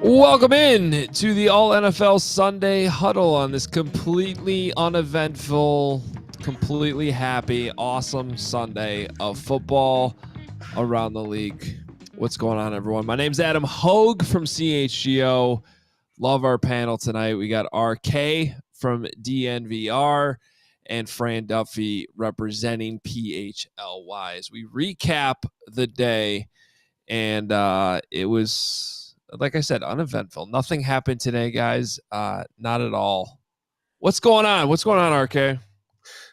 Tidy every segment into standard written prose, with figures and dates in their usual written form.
Welcome in to the ALL NFL Sunday Huddle on this completely uneventful, completely happy, awesome Sunday of football around the league. What's going on, everyone? My name's Adam Hoge from CHGO. Love our panel tonight. We got RK from DNVR and Fran Duffy representing PHLY as we recap the day. And it was, like I said, uneventful. Nothing happened today, guys. Not at all. What's going on? What's going on, RK?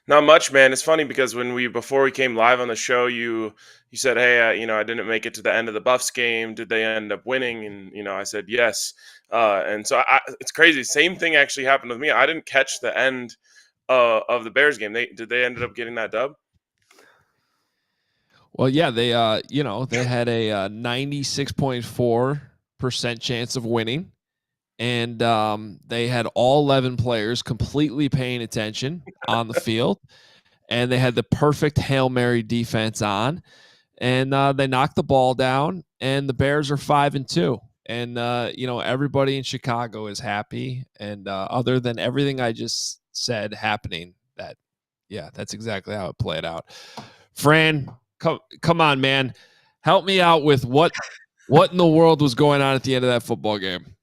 Not much, man. It's funny because before we came live on the show, you said, "Hey, I didn't make it to the end of the Buffs game. Did they end up winning?" And I said yes. And so it's crazy. Same thing actually happened with me. I didn't catch the end of the Bears game. They ended up getting that dub? Well, yeah, they they had a 96.4% chance of winning, and they had all 11 players completely paying attention on the field, and they had the perfect Hail Mary defense on, and they knocked the ball down, and the Bears are 5-2, and everybody in Chicago is happy, and other than everything I just said happening, that's exactly how it played out. Fran, come on, man. Help me out with what in the world was going on at the end of that football game.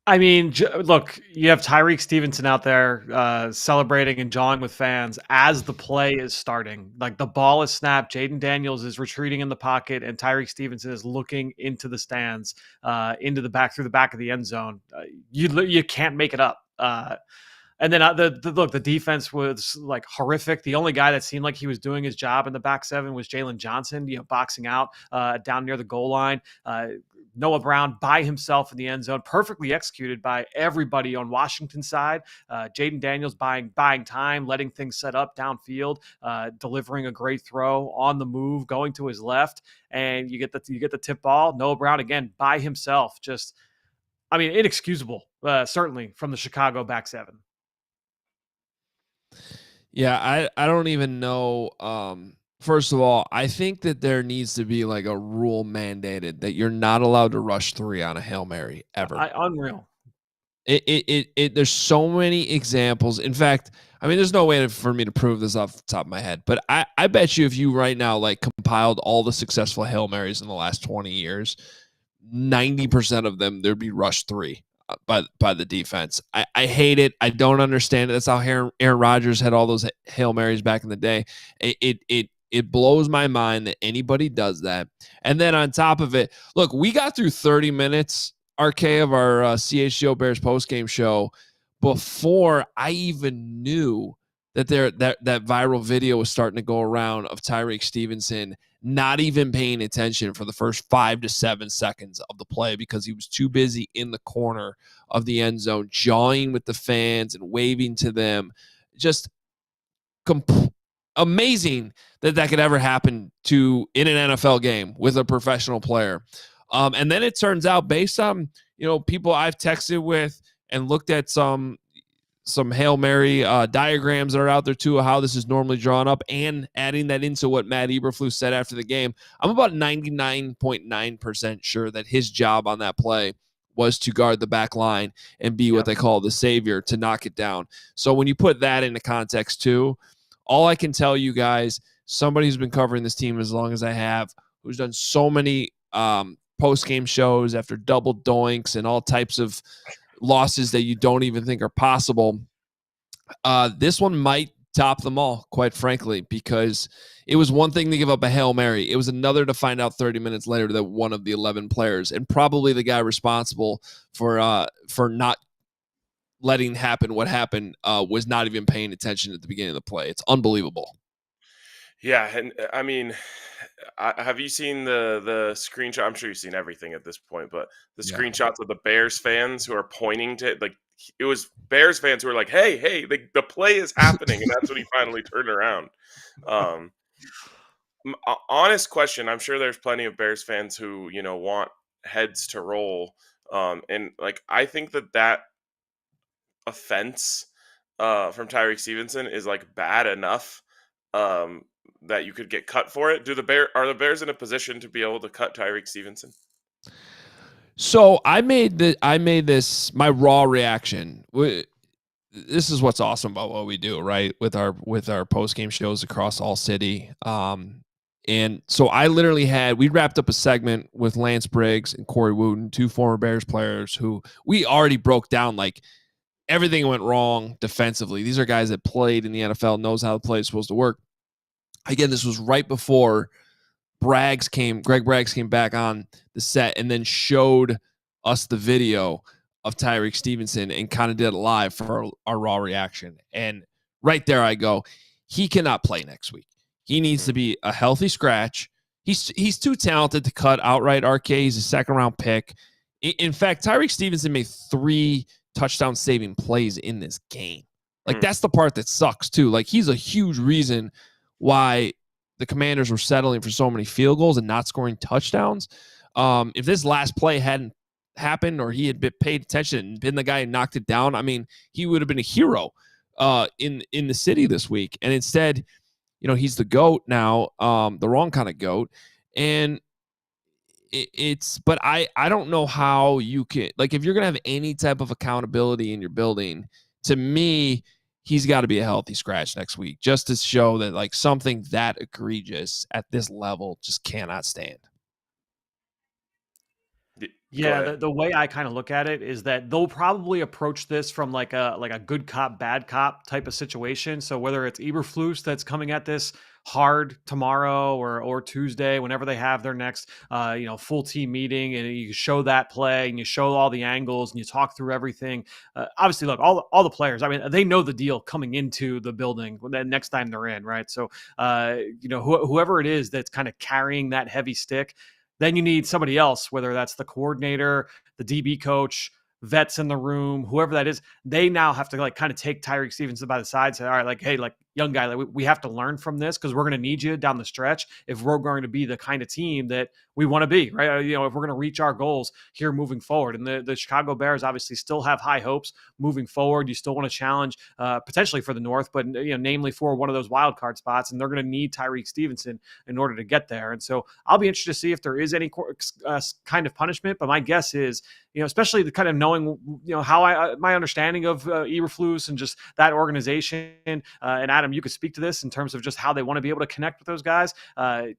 I mean, look, you have Tyreek Stevenson out there celebrating and jawing with fans as the play is starting. Like, the ball is snapped. Jayden Daniels is retreating in the pocket, and Tyreek Stevenson is looking into the stands, through the back of the end zone. You can't make it up. And then the defense was like horrific. The only guy that seemed like he was doing his job in the back seven was Jalen Johnson, boxing out down near the goal line. Noah Brown by himself in the end zone, perfectly executed by everybody on Washington's side. Jayden Daniels buying time, letting things set up downfield, delivering a great throw on the move, going to his left, and you get the tip ball. Noah Brown again by himself, just, I mean, inexcusable, certainly from the Chicago back seven. Yeah, I don't even know. First of all, I think that there needs to be like a rule mandated that you're not allowed to rush three on a Hail Mary ever. Unreal. There's so many examples. In fact, I mean, there's no way for me to prove this off the top of my head, but I bet you if you right now like compiled all the successful Hail Marys in the last 20 years, 90% of them there'd be rush three by the defense. I hate it. I don't understand it. That's how Aaron Rodgers had all those Hail Marys back in the day. It blows my mind that anybody does that. And then on top of it, look, we got through 30 minutes, RK, of our CHGO Bears postgame show before I even knew that that viral video was starting to go around of Tyreek Stevenson not even paying attention for the first 5 to 7 seconds of the play because he was too busy in the corner of the end zone, jawing with the fans and waving to them. Just amazing that could ever happen in an NFL game with a professional player. And then it turns out, based on people I've texted with and looked at some Hail Mary diagrams that are out there too of how this is normally drawn up, and adding that into what Matt Eberflus said after the game, I'm about 99.9% sure that his job on that play was to guard the back line and be what they call the savior to knock it down. So when you put that into context too, all I can tell you guys, somebody who's been covering this team as long as I have, who's done so many post-game shows after double doinks and all types of losses that you don't even think are possible, this one might top them all, quite frankly, because it was one thing to give up a Hail Mary. It was another to find out 30 minutes later that one of the 11 players, and probably the guy responsible for not letting happen what happened, was not even paying attention at the beginning of the play. It's unbelievable. Yeah, and I mean, have you seen the screenshot? I'm sure you've seen everything at this point, but the Yeah. screenshots of the Bears fans who are pointing to like it was Bears fans who were like, "Hey, hey, the play is happening," and that's when he finally turned around. Um, honest question. I'm sure there's plenty of Bears fans who want heads to roll, and like I think that offense from Tyreek Stevenson is like bad enough um, that you could get cut for it. Are the Bears in a position to be able to cut Tyreek Stevenson? So I made this my raw reaction. This is what's awesome about what we do, right? With our post game shows across all city. And so I literally we wrapped up a segment with Lance Briggs and Corey Wooten, two former Bears players who we already broke down like everything went wrong defensively. These are guys that played in the NFL, knows how the play is supposed to work. Again, this was right before Greg Braggs came back on the set and then showed us the video of Tyreek Stevenson and kind of did it live for our raw reaction. And right there I go, he cannot play next week. He needs to be a healthy scratch. He's too talented to cut outright RK. He's a second round pick. In fact, Tyreek Stevenson made 3 touchdown saving plays in this game. Like that's the part that sucks too. Like he's a huge reason why the Commanders were settling for so many field goals and not scoring touchdowns. If this last play hadn't happened or he had been paid attention and been the guy who knocked it down, I mean, he would have been a hero in the city this week. And instead, he's the GOAT now, the wrong kind of GOAT. And but I don't know how you can, like, if you're going to have any type of accountability in your building, to me, he's got to be a healthy scratch next week just to show that like something that egregious at this level just cannot stand. Yeah, the way I kind of look at it is that they'll probably approach this from like a good cop, bad cop type of situation. So whether it's Eberflus that's coming at this hard tomorrow or Tuesday, whenever they have their next full team meeting, and you show that play and you show all the angles and you talk through everything. Obviously, look, all the players, I mean, they know the deal coming into the building the next time they're in, right? So whoever it is that's kind of carrying that heavy stick, then you need somebody else, whether that's the coordinator, the DB coach, vets in the room, whoever that is. They now have to like kind of take Tyreek Stevenson by the side, say, all right, like, hey, like young guy, like we have to learn from this because we're going to need you down the stretch if we're going to be the kind of team that we want to be, right? If we're going to reach our goals here moving forward. And the Chicago Bears obviously still have high hopes moving forward. You still want to challenge potentially for the North, but namely for one of those wild card spots, and they're going to need Tyreek Stevenson in order to get there. And so I'll be interested to see if there is any kind of punishment. But my guess is, especially the kind of knowing, how my understanding of Eberflus and just that organization. And Adam, you could speak to this in terms of just how they want to be able to connect with those guys. I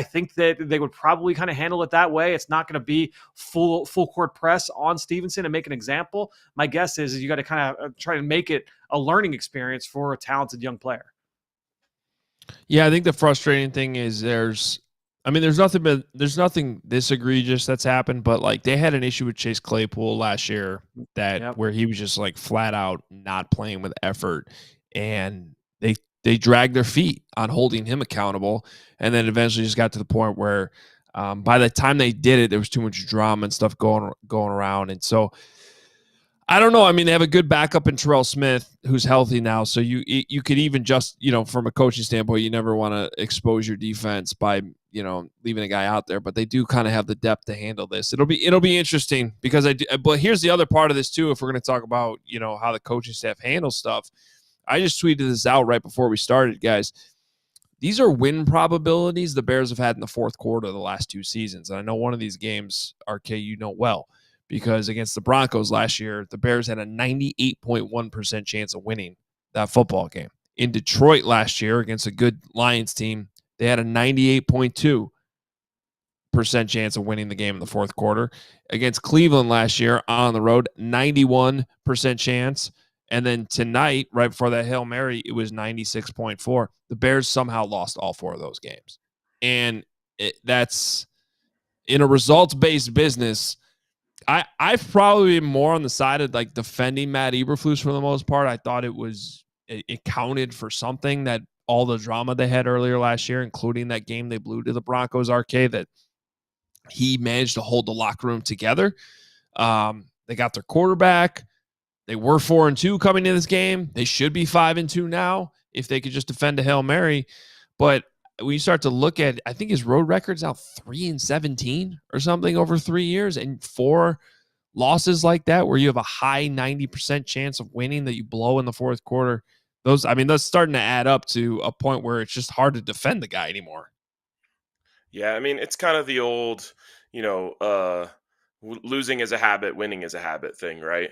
think that they would probably kind of handle it that way. It's not going to be full court press on Stevenson and make an example. My guess is you got to kind of try to make it a learning experience for a talented young player. Yeah, I think the frustrating thing is there's nothing this egregious that's happened, but like they had an issue with Chase Claypool last year where he was just like flat out not playing with effort, and they dragged their feet on holding him accountable, and then eventually just got to the point where by the time they did it, there was too much drama and stuff going around, and so I don't know. I mean, they have a good backup in Terrell Smith, who's healthy now. So you could even just, from a coaching standpoint, you never want to expose your defense by, leaving a guy out there. But they do kind of have the depth to handle this. It'll be interesting because but here's the other part of this too. If we're going to talk about, how the coaching staff handles stuff, I just tweeted this out right before we started, guys. These are win probabilities the Bears have had in the fourth quarter of the last 2 seasons. And I know one of these games, RK, well. Because against the Broncos last year, the Bears had a 98.1% chance of winning that football game. In Detroit last year against a good Lions team, they had a 98.2% chance of winning the game in the fourth quarter. Against Cleveland last year on the road, 91% chance. And then tonight, right before that Hail Mary, it was 96.4. The Bears somehow lost all 4 of those games. And that's in a results-based business. I've probably been more on the side of like defending Matt Eberflus for the most part. I thought it counted for something that all the drama they had earlier last year, including that game they blew to the Broncos arcade, that he managed to hold the locker room together. They got their quarterback. They were 4-2 coming into this game. They should be 5-2 now if they could just defend a Hail Mary. But when you start to look at, I think his road record's now 3-17 or something over 3 years, and 4 losses like that where you have a high 90% chance of winning that you blow in the fourth quarter. That's starting to add up to a point where it's just hard to defend the guy anymore. Yeah, I mean, it's kind of the old, losing is a habit, winning is a habit thing, right?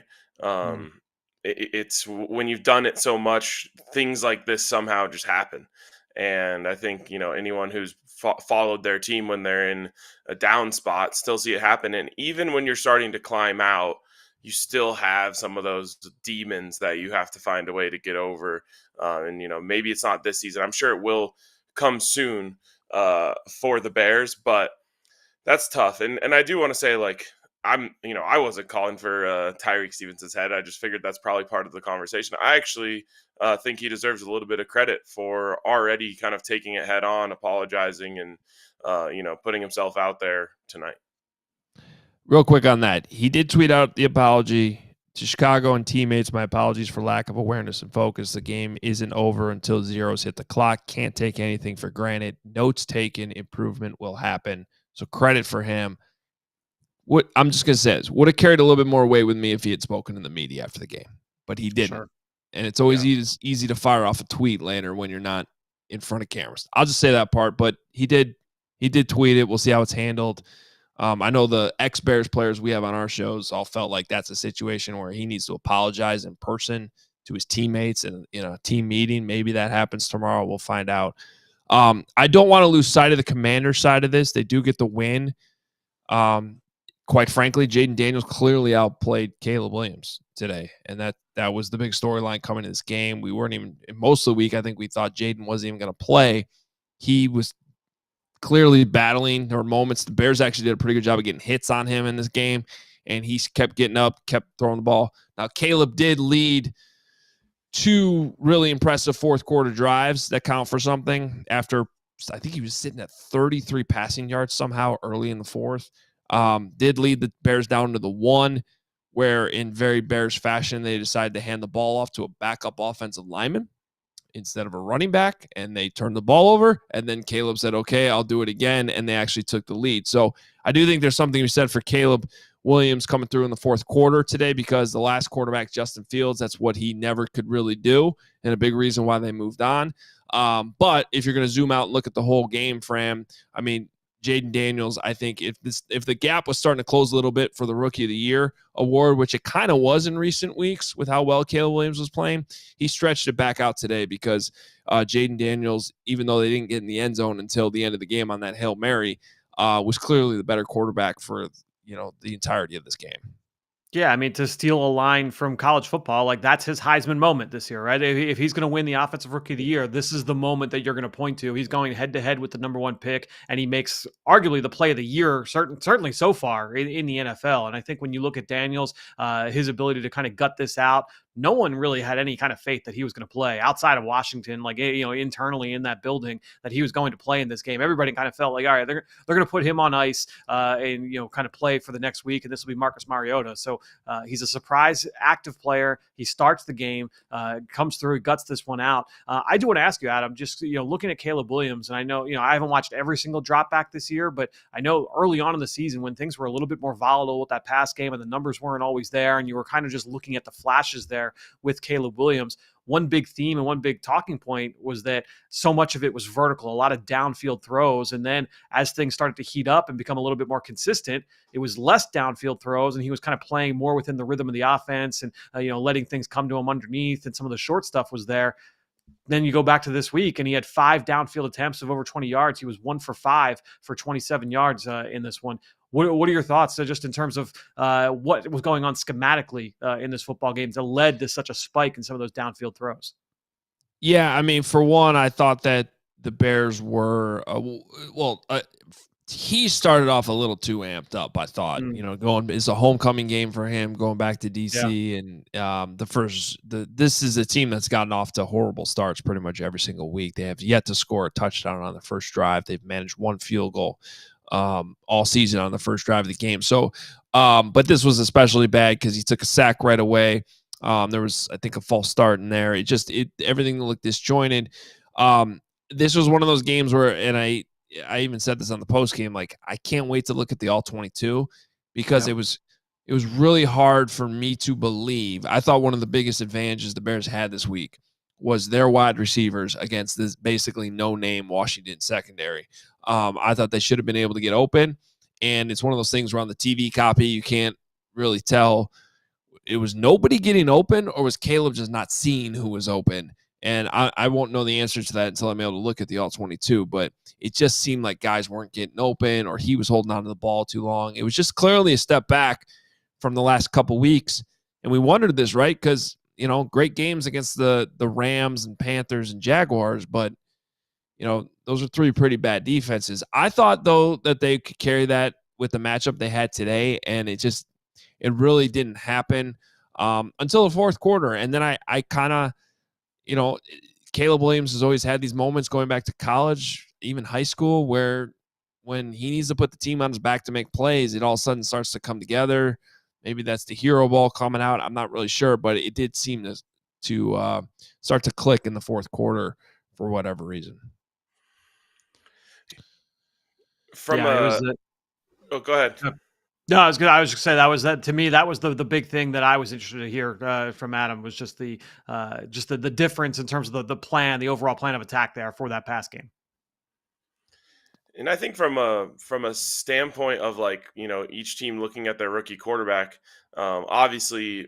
It's when you've done it so much, things like this somehow just happen. And I think, anyone who's followed their team when they're in a down spot still see it happen. And even when you're starting to climb out, you still have some of those demons that you have to find a way to get over. And maybe it's not this season. I'm sure it will come soon for the Bears, but that's tough. And I do want to say, I wasn't calling for Tyreek Stevenson's head. I just figured that's probably part of the conversation. I actually think he deserves a little bit of credit for already kind of taking it head on, apologizing, and putting himself out there tonight. Real quick on that, he did tweet out the apology to Chicago and teammates. My apologies for lack of awareness and focus. The game isn't over until zeros hit the clock. Can't take anything for granted. Notes taken. Improvement will happen. So credit for him. What I'm just gonna say is, would have carried a little bit more weight with me if he had spoken in the media after the game, but he didn't. Sure. And it's always easy to fire off a tweet later when you're not in front of cameras. I'll just say that part, but he did tweet it. We'll see how it's handled. I know the ex-Bears players we have on our shows all felt like that's a situation where he needs to apologize in person to his teammates and in a team meeting. Maybe that happens tomorrow. We'll find out. I don't want to lose sight of the Commanders side of this. They do get the win. Quite frankly, Jayden Daniels clearly outplayed Caleb Williams today, and that was the big storyline coming to this game. We weren't even – most of the week, I think we thought Jayden wasn't even going to play. He was clearly battling. There were moments the Bears actually did a pretty good job of getting hits on him in this game, and he kept getting up, kept throwing the ball. Now, Caleb did lead 2 really impressive fourth-quarter drives that count for something after – I think he was sitting at 33 passing yards somehow early in the fourth. Did lead the Bears down to the 1, where in very Bears fashion, they decided to hand the ball off to a backup offensive lineman instead of a running back, and they turned the ball over, and then Caleb said, okay, I'll do it again, and they actually took the lead. So I do think there's something to be said for Caleb Williams coming through in the fourth quarter today, because the last quarterback, Justin Fields, that's what he never could really do, and a big reason why they moved on. But if you're going to zoom out and look at the whole game, Fran, I mean, Jayden Daniels, I think if the gap was starting to close a little bit for the Rookie of the Year award, which it kind of was in recent weeks with how well Caleb Williams was playing, he stretched it back out today because Jayden Daniels, even though they didn't get in the end zone until the end of the game on that Hail Mary, was clearly the better quarterback for the entirety of this game. Yeah, I mean, to steal a line from college football, like that's his Heisman moment this year, right? If he's going to win the Offensive Rookie of the Year, this is the moment that you're going to point to. He's going head to head with the number 1 pick, and he makes arguably the play of the year, certainly so far in the NFL. And I think when you look at Daniels, his ability to kind of gut this out, no one really had any kind of faith that he was going to play outside of Washington, like, internally in that building, that he was going to play in this game. Everybody kind of felt like, all right, they're going to put him on ice and, kind of play for the next week. And this will be Marcus Mariota. So he's a surprise active player. He starts the game, comes through, guts this one out. I do want to ask you, Adam, just, looking at Caleb Williams, and I know, I haven't watched every single drop back this year, but I know early on in the season when things were a little bit more volatile with that pass game and the numbers weren't always there, and you were kind of just looking at the flashes there with Caleb Williams, one big theme and one big talking point was that so much of it was vertical, a lot of downfield throws. And then as things started to heat up and become a little bit more consistent, it was less downfield throws, and he was kind of playing more within the rhythm of the offense and, letting things come to him underneath, and some of the short stuff was there. Then you go back to this week, and he had 5 downfield attempts of over 20 yards. He was 1 for 5 for 27 yards in this one. What are your thoughts just in terms of what was going on schematically in this football game that led to such a spike in some of those downfield throws? Yeah, I mean, for one, I thought that the Bears were he started off a little too amped up, I thought. It's a homecoming game for him, going back to DC, and this is a team that's gotten off to horrible starts pretty much every single week. They have yet to score a touchdown on the first drive. They've managed one field goal all season on the first drive of the game. So, but this was especially bad because he took a sack right away. There was, I think, a false start in there. Everything looked disjointed. This was one of those games where, and I even said this on the post game, like, I can't wait to look at the all 22 because it was really hard for me to believe. I thought one of the biggest advantages the Bears had this week was their wide receivers against this basically no-name Washington secondary. I thought they should have been able to get open, and it's one of those things where on the TV copy you can't really tell. It was nobody getting open, or was Caleb just not seeing who was open? And I won't know the answer to that until I'm able to look at the all 22, but it just seemed like guys weren't getting open, or he was holding on to the ball too long. It was just clearly a step back from the last couple weeks. And we wondered this, right? Because, great games against the Rams and Panthers and Jaguars, but, those are three pretty bad defenses. I thought, though, that they could carry that with the matchup they had today, and it really didn't happen until the fourth quarter. And then I kind of, Caleb Williams has always had these moments going back to college, even high school, where when he needs to put the team on his back to make plays, it all of a sudden starts to come together. Maybe that's the hero ball coming out. I'm not really sure, but it did seem to start to click in the fourth quarter for whatever reason. Oh, go ahead. No, I was going to say that to me, that was the big thing that I was interested to hear from Adam, was just the difference in terms of the overall plan of attack there for that pass game. And I think from a standpoint of, like, each team looking at their rookie quarterback, obviously,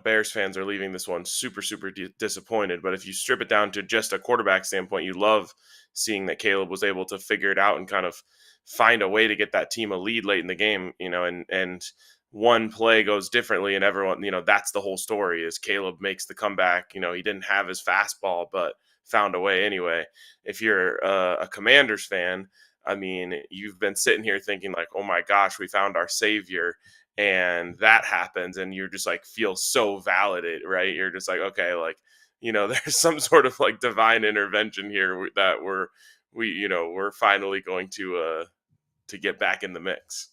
Bears fans are leaving this one super, super disappointed. But if you strip it down to just a quarterback standpoint, you love seeing that Caleb was able to figure it out and kind of find a way to get that team a lead late in the game, and one play goes differently, and everyone, that's the whole story, is Caleb makes the comeback. He didn't have his fastball, but found a way anyway. If you're a Commanders fan, I mean, you've been sitting here thinking like, oh my gosh, we found our savior, and that happens, and you're just like, feel so validated, right? You're just like, okay, like, there's some sort of like divine intervention here that we're finally going to get back in the mix.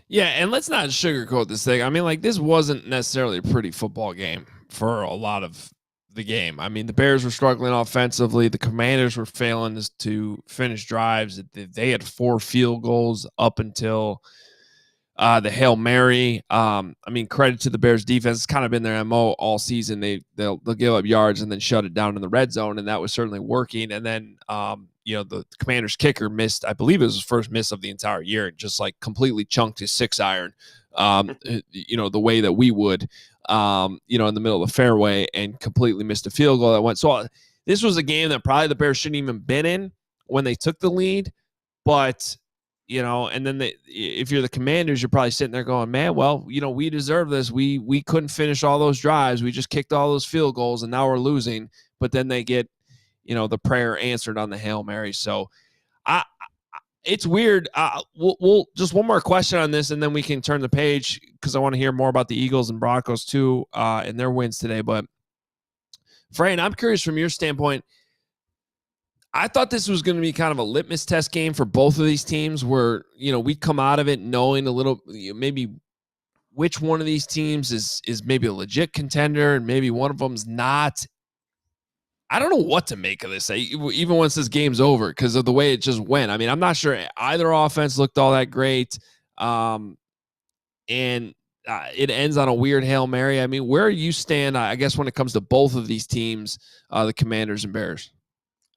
Yeah, and let's not sugarcoat this thing. I mean, like, this wasn't necessarily a pretty football game for a lot of the game. I mean, the Bears were struggling offensively. The Commanders were failing to finish drives. They had 4 field goals up until the Hail Mary. I mean, credit to the Bears defense. It's kind of been their MO all season. They'll give up yards and then shut it down in the red zone, and that was certainly working. And then the Commanders kicker missed, I believe it was his first miss of the entire year, and just like completely chunked his 6-iron, the way that we would, in the middle of the fairway, and completely missed a field goal that went. So this was a game that probably the Bears shouldn't even been in when they took the lead, but and then if you're the Commanders, you're probably sitting there going, man, well, we deserve this. We couldn't finish all those drives. We just kicked all those field goals, and now we're losing. But then they get, the prayer answered on the Hail Mary. So it's weird. We'll just one more question on this, and then we can turn the page, because I want to hear more about the Eagles and Broncos too, and their wins today. But Fran, I'm curious from your standpoint. I thought this was going to be kind of a litmus test game for both of these teams, where, we come out of it knowing a little, maybe which one of these teams is maybe a legit contender and maybe one of them's not. I don't know what to make of this, even once this game's over, because of the way it just went. I mean, I'm not sure either offense looked all that great. And it ends on a weird Hail Mary. I mean, where you stand, I guess, when it comes to both of these teams, the Commanders and Bears?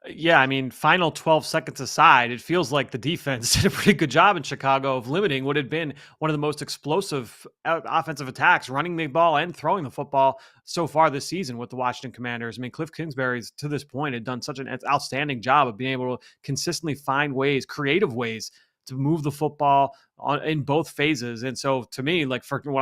Yeah, I mean, final 12 seconds aside, it feels like the defense did a pretty good job in Chicago of limiting what had been one of the most explosive offensive attacks, running the ball and throwing the football so far this season with the Washington Commanders. I mean, Cliff Kingsbury's, to this point, had done such an outstanding job of being able to consistently find ways, creative ways, to move the football in both phases. And so to me, like when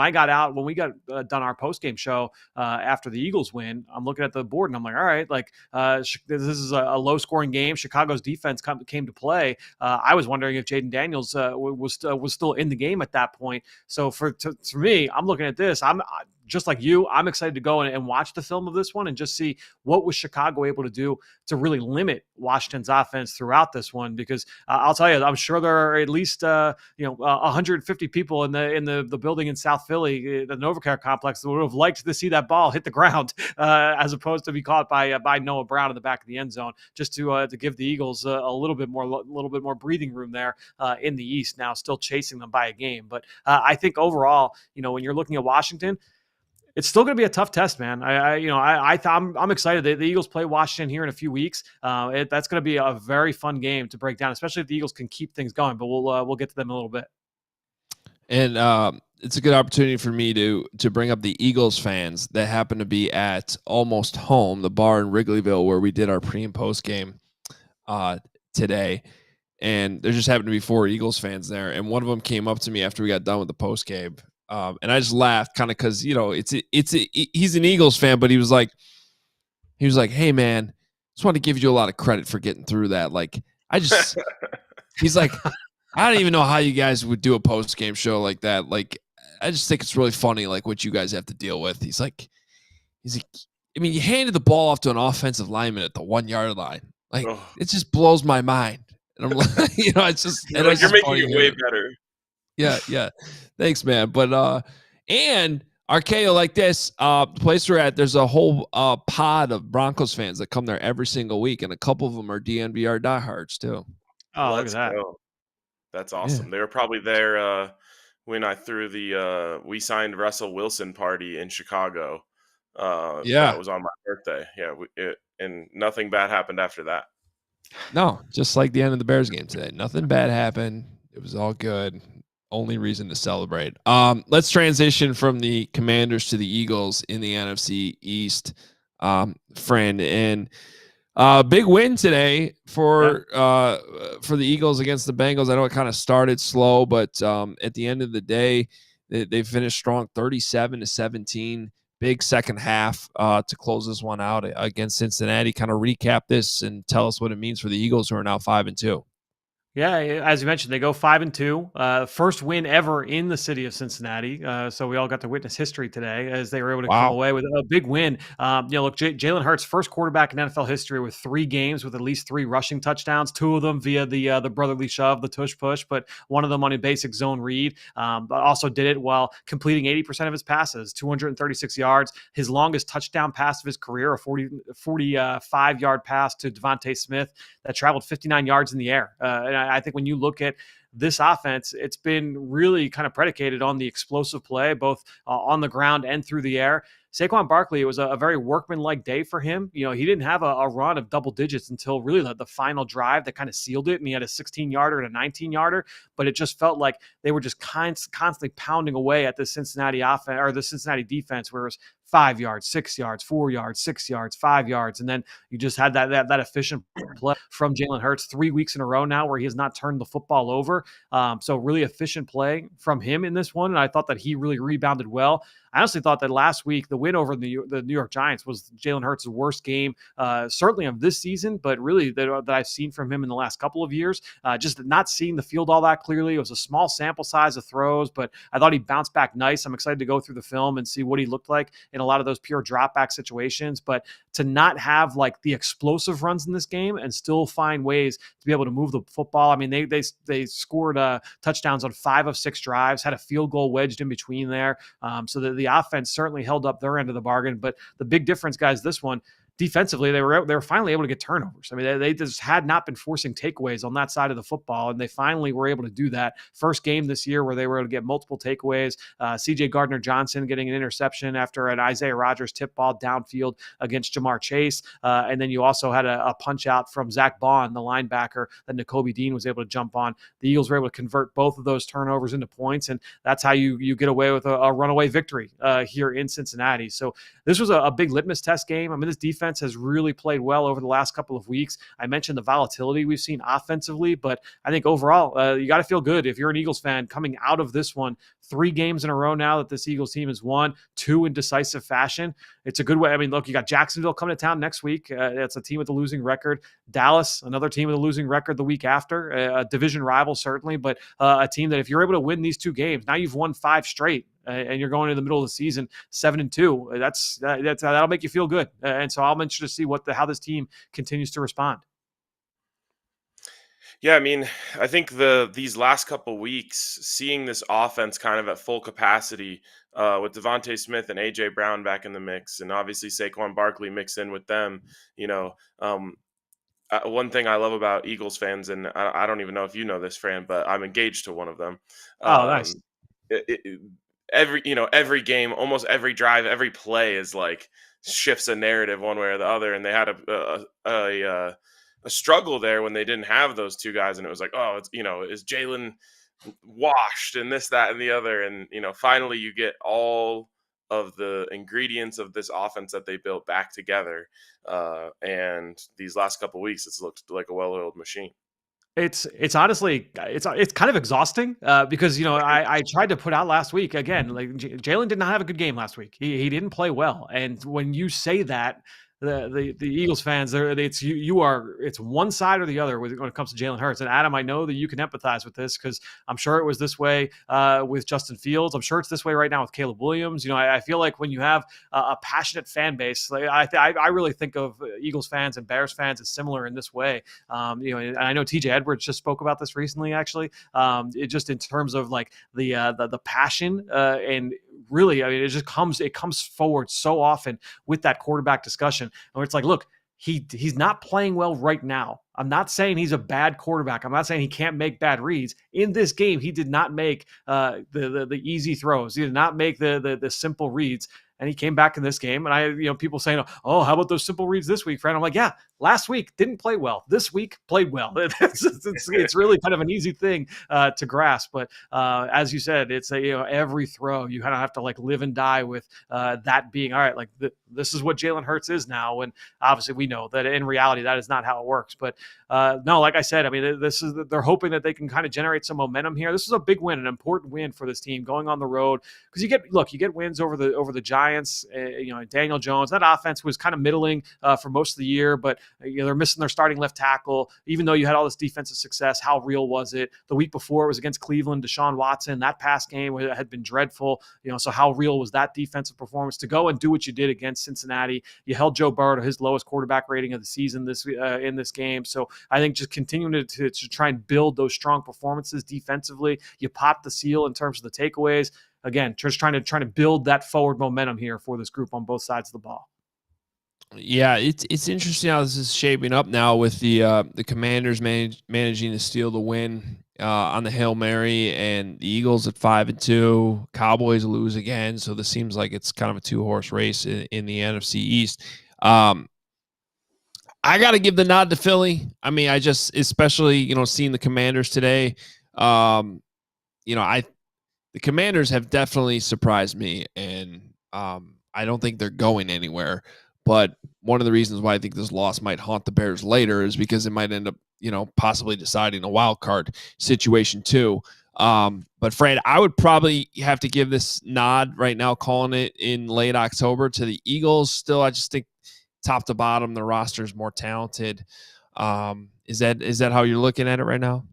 we got done our post game show after the Eagles win, I'm looking at the board and I'm like, all right, like this is a low scoring game. Chicago's defense came to play. I was wondering if Jayden Daniels was still in the game at that point. So for me, I'm looking at this. I'm just like you. I'm excited to go and watch the film of this one and just see what was Chicago able to do to really limit Washington's offense throughout this one. Because I'll tell you, I'm sure there are at least 150 people in the building in South Philly, the NovaCare complex, that would have liked to see that ball hit the ground as opposed to be caught by Noah Brown in the back of the end zone, just to give the Eagles a little bit more breathing room there in the East. Now still chasing them by a game, but I think overall, when you're looking at Washington, it's still going to be a tough test, man. I'm excited. The Eagles play Washington here in a few weeks. That's going to be a very fun game to break down, especially if the Eagles can keep things going. But we'll get to them in a little bit. And it's a good opportunity for me to bring up the Eagles fans that happen to be at Almost Home, the bar in Wrigleyville where we did our pre and post game today. And there just happened to be 4 Eagles fans there, and one of them came up to me after we got done with the post game. And I just laughed kind of because, he's an Eagles fan, but he was like, hey man, just want to give you a lot of credit for getting through that. Like, he's like, I don't even know how you guys would do a post game show like that. Like, I just think it's really funny, like what you guys have to deal with. He's like, I mean, you handed the ball off to an offensive lineman at the 1 yard line. Like, it just blows my mind. And I'm like, it's just, you're making it way better. Yeah. Thanks, man. But and Archaeo, like this, the place we're at, there's a whole pod of Broncos fans that come there every single week, and a couple of them are DNVR diehards too. Oh, look at that. That's awesome. Yeah. They were probably there when I threw the we signed Russell Wilson party in Chicago. That was on my birthday. Yeah, and nothing bad happened after that. No, just like the end of the Bears game today. Nothing bad happened. It was all good. Only reason to celebrate. Let's transition from the Commanders to the Eagles in the NFC East, friend. And big win today for the Eagles against the Bengals. I know it kind of started slow, but at the end of the day, they finished strong, 37-17. Big second half to close this one out against Cincinnati. Kind of recap this and tell us what it means for the Eagles, who are now 5-2. Yeah, as you mentioned, they go 5-2. First win ever in the city of Cincinnati. So we all got to witness history today as they were able to come away with a big win. Look, Jalen Hurts, first quarterback in NFL history with 3 games with at least 3 rushing touchdowns. 2 of them via the brotherly shove, the tush push, but one of them on a basic zone read. But also did it while completing 80% of his passes, 236 yards. His longest touchdown pass of his career, a 45-yard pass to Devontae Smith that traveled 59 yards in the air. And I think when you look at this offense, it's been really kind of predicated on the explosive play, both on the ground and through the air. Saquon Barkley, it was a very workmanlike day for him. He didn't have a run of double digits until really the final drive that kind of sealed it. And he had a 16-yarder and a 19-yarder, but it just felt like they were just constantly pounding away at the Cincinnati offense or the Cincinnati defense, where it was 5 yards, 6 yards, 4 yards, 6 yards, 5 yards. And then you just had that efficient play from Jalen Hurts 3 weeks in a row now where he has not turned the football over. So really efficient play from him in this one. And I thought that he really rebounded well. I honestly thought that last week, the win over the New York Giants was Jalen Hurts' worst game, certainly of this season, but really that I've seen from him in the last couple of years. Just not seeing the field all that clearly. It was a small sample size of throws, but I thought he bounced back nice. I'm excited to go through the film and see what he looked like in a lot of those pure drop back situations. But to not have like the explosive runs in this game and still find ways to be able to move the football. I mean, they scored touchdowns on 5 of 6 drives, had a field goal wedged in between there. So the offense certainly held up their end of the bargain. But the big difference, guys, this one, defensively, they were finally able to get turnovers. I mean, they just had not been forcing takeaways on that side of the football, and they finally were able to do that. First game this year where they were able to get multiple takeaways. C.J. Gardner-Johnson getting an interception after an Isaiah Rodgers tip ball downfield against Jamar Chase. And then you also had a punch out from Zach Bond, the linebacker, that Nakobe Dean was able to jump on. The Eagles were able to convert both of those turnovers into points, and that's how you get away with a runaway victory here in Cincinnati. So this was a big litmus test game. I mean, this defense defense has really played well over the last couple of weeks. I mentioned the volatility we've seen offensively, but I think overall, you got to feel good if you're an Eagles fan coming out of this one. 3 games in a row now that this Eagles team has won, 2 in decisive fashion. It's a good way. I mean, look, you got Jacksonville coming to town next week. It's a team with a losing record. Dallas, another team with a losing record the week after. A division rival, certainly, but a team that if you're able to win these 2 games, now you've won 5 straight. And you're going in the middle of the season 7-2. That'll make you feel good. And so I'm interested to see how this team continues to respond. Yeah, I mean, I think these last couple weeks, seeing this offense kind of at full capacity with Devontae Smith and AJ Brown back in the mix, and obviously Saquon Barkley mixed in with them. One thing I love about Eagles fans, and I don't even know if you know this, Fran, but I'm engaged to one of them. Oh, nice. Every game, almost every drive, every play is like shifts a narrative one way or the other, and they had a struggle there when they didn't have those 2 guys, and it was like, oh, is Jaylen washed and this, that, and the other, and finally you get all of the ingredients of this offense that they built back together, and these last couple of weeks it's looked like a well-oiled machine. It's honestly it's kind of exhausting because I tried to put out last week again, like Jaylen did not have a good game last week. He didn't play well, and when you say that, the Eagles fans, it's one side or the other when it comes to Jalen Hurts. And Adam, I know that you can empathize with this because I'm sure it was this way with Justin Fields. I'm sure it's this way right now with Caleb Williams. I feel like when you have a passionate fan base, like I really think of Eagles fans and Bears fans as similar in this way. And I know TJ Edwards just spoke about this recently, actually. It just in terms of like the passion and really, I mean, it comes forward so often with that quarterback discussion, where it's like, look, he's not playing well right now. I'm not saying he's a bad quarterback. I'm not saying he can't make bad reads. In this game, he did not make the easy throws. He did not make the simple reads. And he came back in this game, and people saying, "Oh, how about those simple reads this week, Fran?" I'm like, "Yeah, last week didn't play well. This week played well." It's really kind of an easy thing to grasp, but as you said, it's every throw you kind of have to like live and die with that being all right. Like this is what Jalen Hurts is now, and obviously we know that in reality that is not how it works. But no, like I said, I mean, they're hoping that they can kind of generate some momentum here. This is a big win, an important win for this team going on the road, because you get wins over the Giants. Daniel Jones. That offense was kind of middling for most of the year, but they're missing their starting left tackle. Even though you had all this defensive success, how real was it? The week before it was against Cleveland, Deshaun Watson. That pass game had been dreadful. So how real was that defensive performance? To go and do what you did against Cincinnati, you held Joe Burrow to his lowest quarterback rating of the season in this game. So I think just continuing to try and build those strong performances defensively, you pop the seal in terms of the takeaways. Again, just trying to build that forward momentum here for this group on both sides of the ball. Yeah, it's interesting how this is shaping up now with the Commanders managing to steal the win on the Hail Mary, and the Eagles at 5-2. Cowboys lose again, so this seems like it's kind of a 2-horse race in the NFC East. I got to give the nod to Philly. I mean, I just, especially seeing the Commanders today. The Commanders have definitely surprised me, and I don't think they're going anywhere. But one of the reasons why I think this loss might haunt the Bears later is because it might end up, possibly deciding a wild card situation too. But Fran, I would probably have to give this nod right now, calling it in late October, to the Eagles. Still, I just think top to bottom, the roster is more talented. Is that how you're looking at it right now?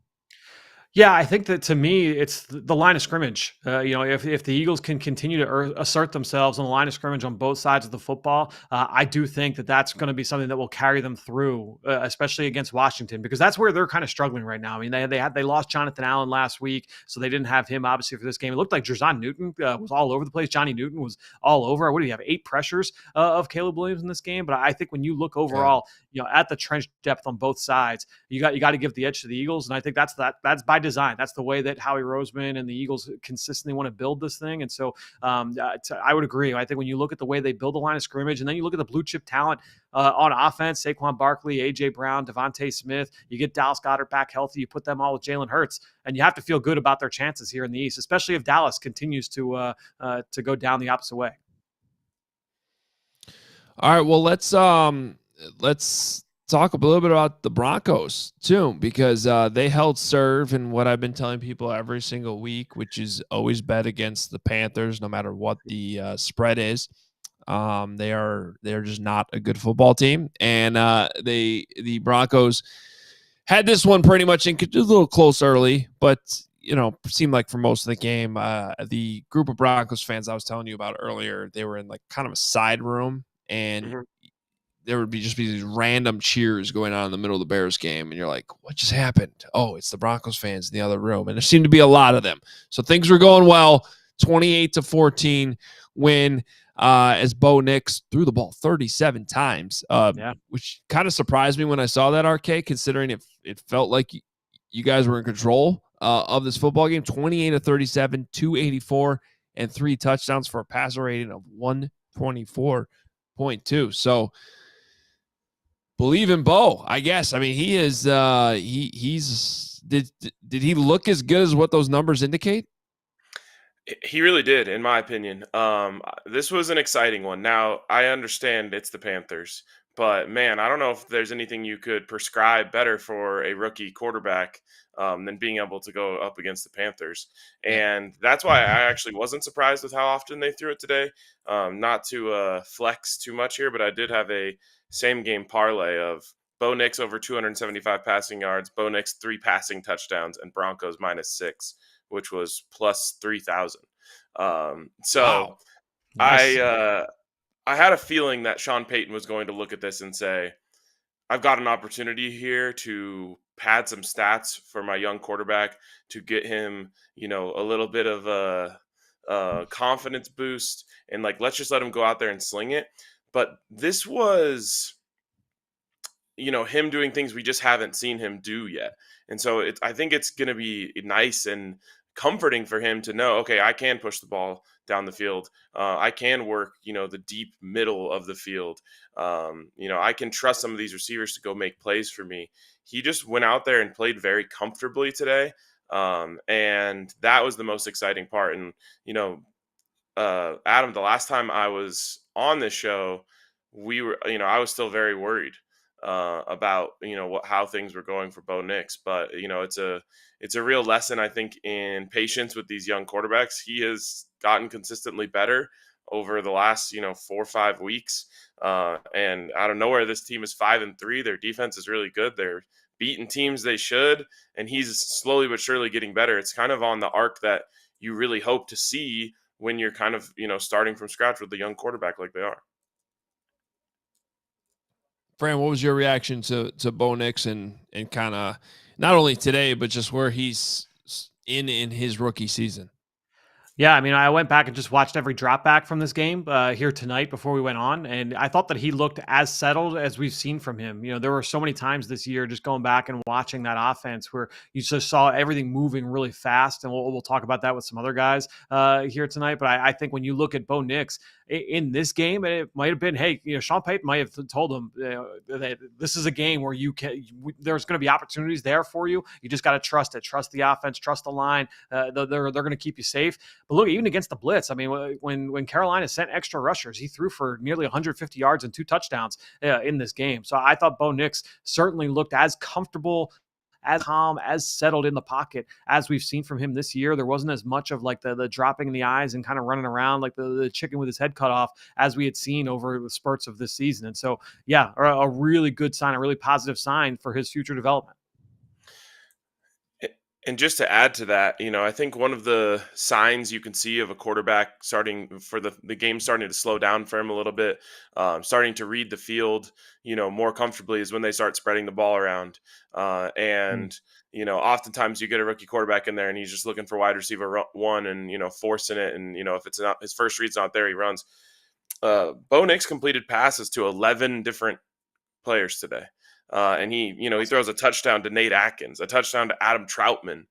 Yeah, I think that to me, it's the line of scrimmage. If the Eagles can continue to assert themselves on the line of scrimmage on both sides of the football, I do think that that's going to be something that will carry them through, especially against Washington, because that's where they're kind of struggling right now. I mean, they lost Jonathan Allen last week, so they didn't have him obviously for this game. It looked like Jer'Zhan Newton was all over the place. Johnny Newton was all over. What do you have? 8 pressures of Caleb Williams in this game. But I think when you look overall, at the trench depth on both sides, you got to give the edge to the Eagles, and I think that's by design. That's the way that Howie Roseman and the Eagles consistently want to build this thing. And so I would agree. I think when you look at the way they build the line of scrimmage, and then you look at the blue chip talent on offense, Saquon Barkley, AJ Brown, Devontae Smith, you get Dallas Goedert back healthy, you put them all with Jalen Hurts, and you have to feel good about their chances here in the East, especially if Dallas continues to go down the opposite way. All right, well let's talk a little bit about the Broncos too, because they held serve in what I've been telling people every single week, which is always bet against the Panthers, no matter what the spread is. They're just not a good football team, and the Broncos had this one pretty much a little close early, but seemed like for most of the game, the group of Broncos fans I was telling you about earlier, they were in like kind of a side room, and Mm-hmm. there would be these random cheers going on in the middle of the Bears game, and you're like, what just happened? Oh, it's the Broncos fans in the other room, and there seemed to be a lot of them. So things were going well. 28-14 win as Bo Nix threw the ball 37 times, which kind of surprised me when I saw that, RK, considering it felt like you guys were in control of this football game. 28-37, 284, and 3 touchdowns for a passer rating of 124.2. So believe in Bo, I guess. I mean, he is did he look as good as what those numbers indicate? He really did, in my opinion. This was an exciting one. Now, I understand it's the Panthers, but man, I don't know if there's anything you could prescribe better for a rookie quarterback than being able to go up against the Panthers. Yeah. And that's why I actually wasn't surprised with how often they threw it today. Not to flex too much here, but I did have a same game parlay of Bo Nix over 275 passing yards, Bo Nix 3 passing touchdowns, and Broncos -6, which was plus 3,000. So Wow. Nice. I had a feeling that Sean Payton was going to look at this and say, I've got an opportunity here to pad some stats for my young quarterback to get him, a little bit of a confidence boost, and like, let's just let him go out there and sling it. But this was, him doing things we just haven't seen him do yet. And so I think it's going to be nice and comforting for him to know, okay, I can push the ball down the field. I can work, the deep middle of the field. I can trust some of these receivers to go make plays for me. He just went out there and played very comfortably today. And that was the most exciting part. And, Adam, the last time I was on this show, I was still very worried about how things were going for Bo Nix, but it's a real lesson, I think, in patience with these young quarterbacks. He has gotten consistently better over the last 4 or 5 weeks, and out of nowhere, this team is 5-3. Their defense is really good. They're beating teams they should, and he's slowly but surely getting better. It's kind of on the arc that you really hope to see when you're kind of starting from scratch with a young quarterback like they are. Fran, what was your reaction to Bo Nix and kind of not only today, but just where he's in his rookie season? Yeah, I mean, I went back and just watched every drop back from this game here tonight before we went on, and I thought that he looked as settled as we've seen from him. There were so many times this year just going back and watching that offense where you just saw everything moving really fast, and we'll talk about that with some other guys here tonight. But I think when you look at Bo Nix in this game, it might have been, hey, Sean Payton might have told him that this is a game where there's going to be opportunities there for you. You just got to trust it, trust the offense, trust the line. They're going to keep you safe. But look, even against the blitz, I mean, when Carolina sent extra rushers, he threw for nearly 150 yards and 2 touchdowns in this game. So I thought Bo Nix certainly looked as comfortable, as calm, as settled in the pocket as we've seen from him this year. There wasn't as much of like the dropping in the eyes and kind of running around like the chicken with his head cut off as we had seen over the spurts of this season. And so, yeah, a really good sign, a really positive sign for his future development. And just to add to that, I think one of the signs you can see of a quarterback starting for the game starting to slow down for him a little bit, starting to read the field, more comfortably is when they start spreading the ball around. And oftentimes you get a rookie quarterback in there and he's just looking for wide receiver one and, forcing it. And, if it's not his first read's not there, he runs. Bo Nix completed passes to 11 different players today. And he throws a touchdown to Nate Atkins, a touchdown to Adam Troutman,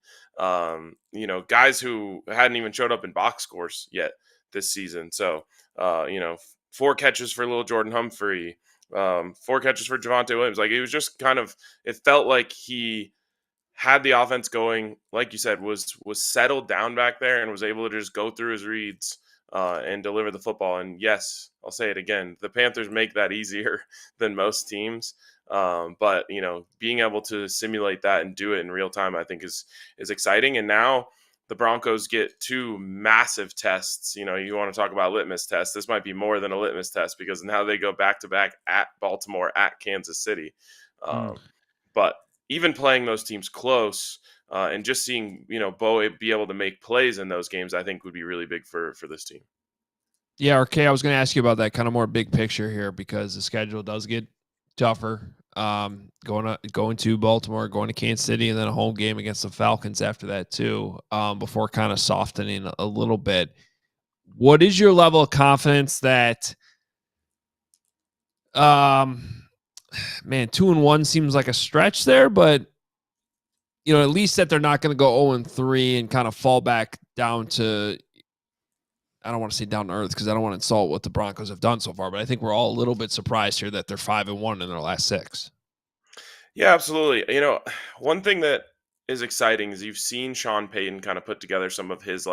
guys who hadn't even showed up in box scores yet this season. So, 4 catches for little Jordan Humphrey, 4 catches for Javonte Williams. Like, it was just it felt like he had the offense going, like you said, was settled down back there and was able to just go through his reads and deliver the football. And yes, I'll say it again, the Panthers make that easier than most teams. But being able to simulate that and do it in real time, I think is exciting. And now the Broncos get two massive tests. You want to talk about litmus tests. This might be more than a litmus test because now they go back to back at Baltimore, at Kansas City. But even playing those teams close and just seeing, Bo be able to make plays in those games, I think would be really big for this team. Yeah, RK, I was going to ask you about that kind of more big picture here because the schedule does get tougher. Going to Baltimore, going to Kansas City, and then a home game against the Falcons after that too, before kind of softening a little bit. What is your level of confidence that, man, 2-1 seems like a stretch there, but at least that they're not going to go 0-3 and kind of fall back down to, I don't want to say down to earth because I don't want to insult what the Broncos have done so far, but I think we're all a little bit surprised here that they're 5-1 in their last 6. Yeah, absolutely. One thing that is exciting is you've seen Sean Payton kind of put together some of his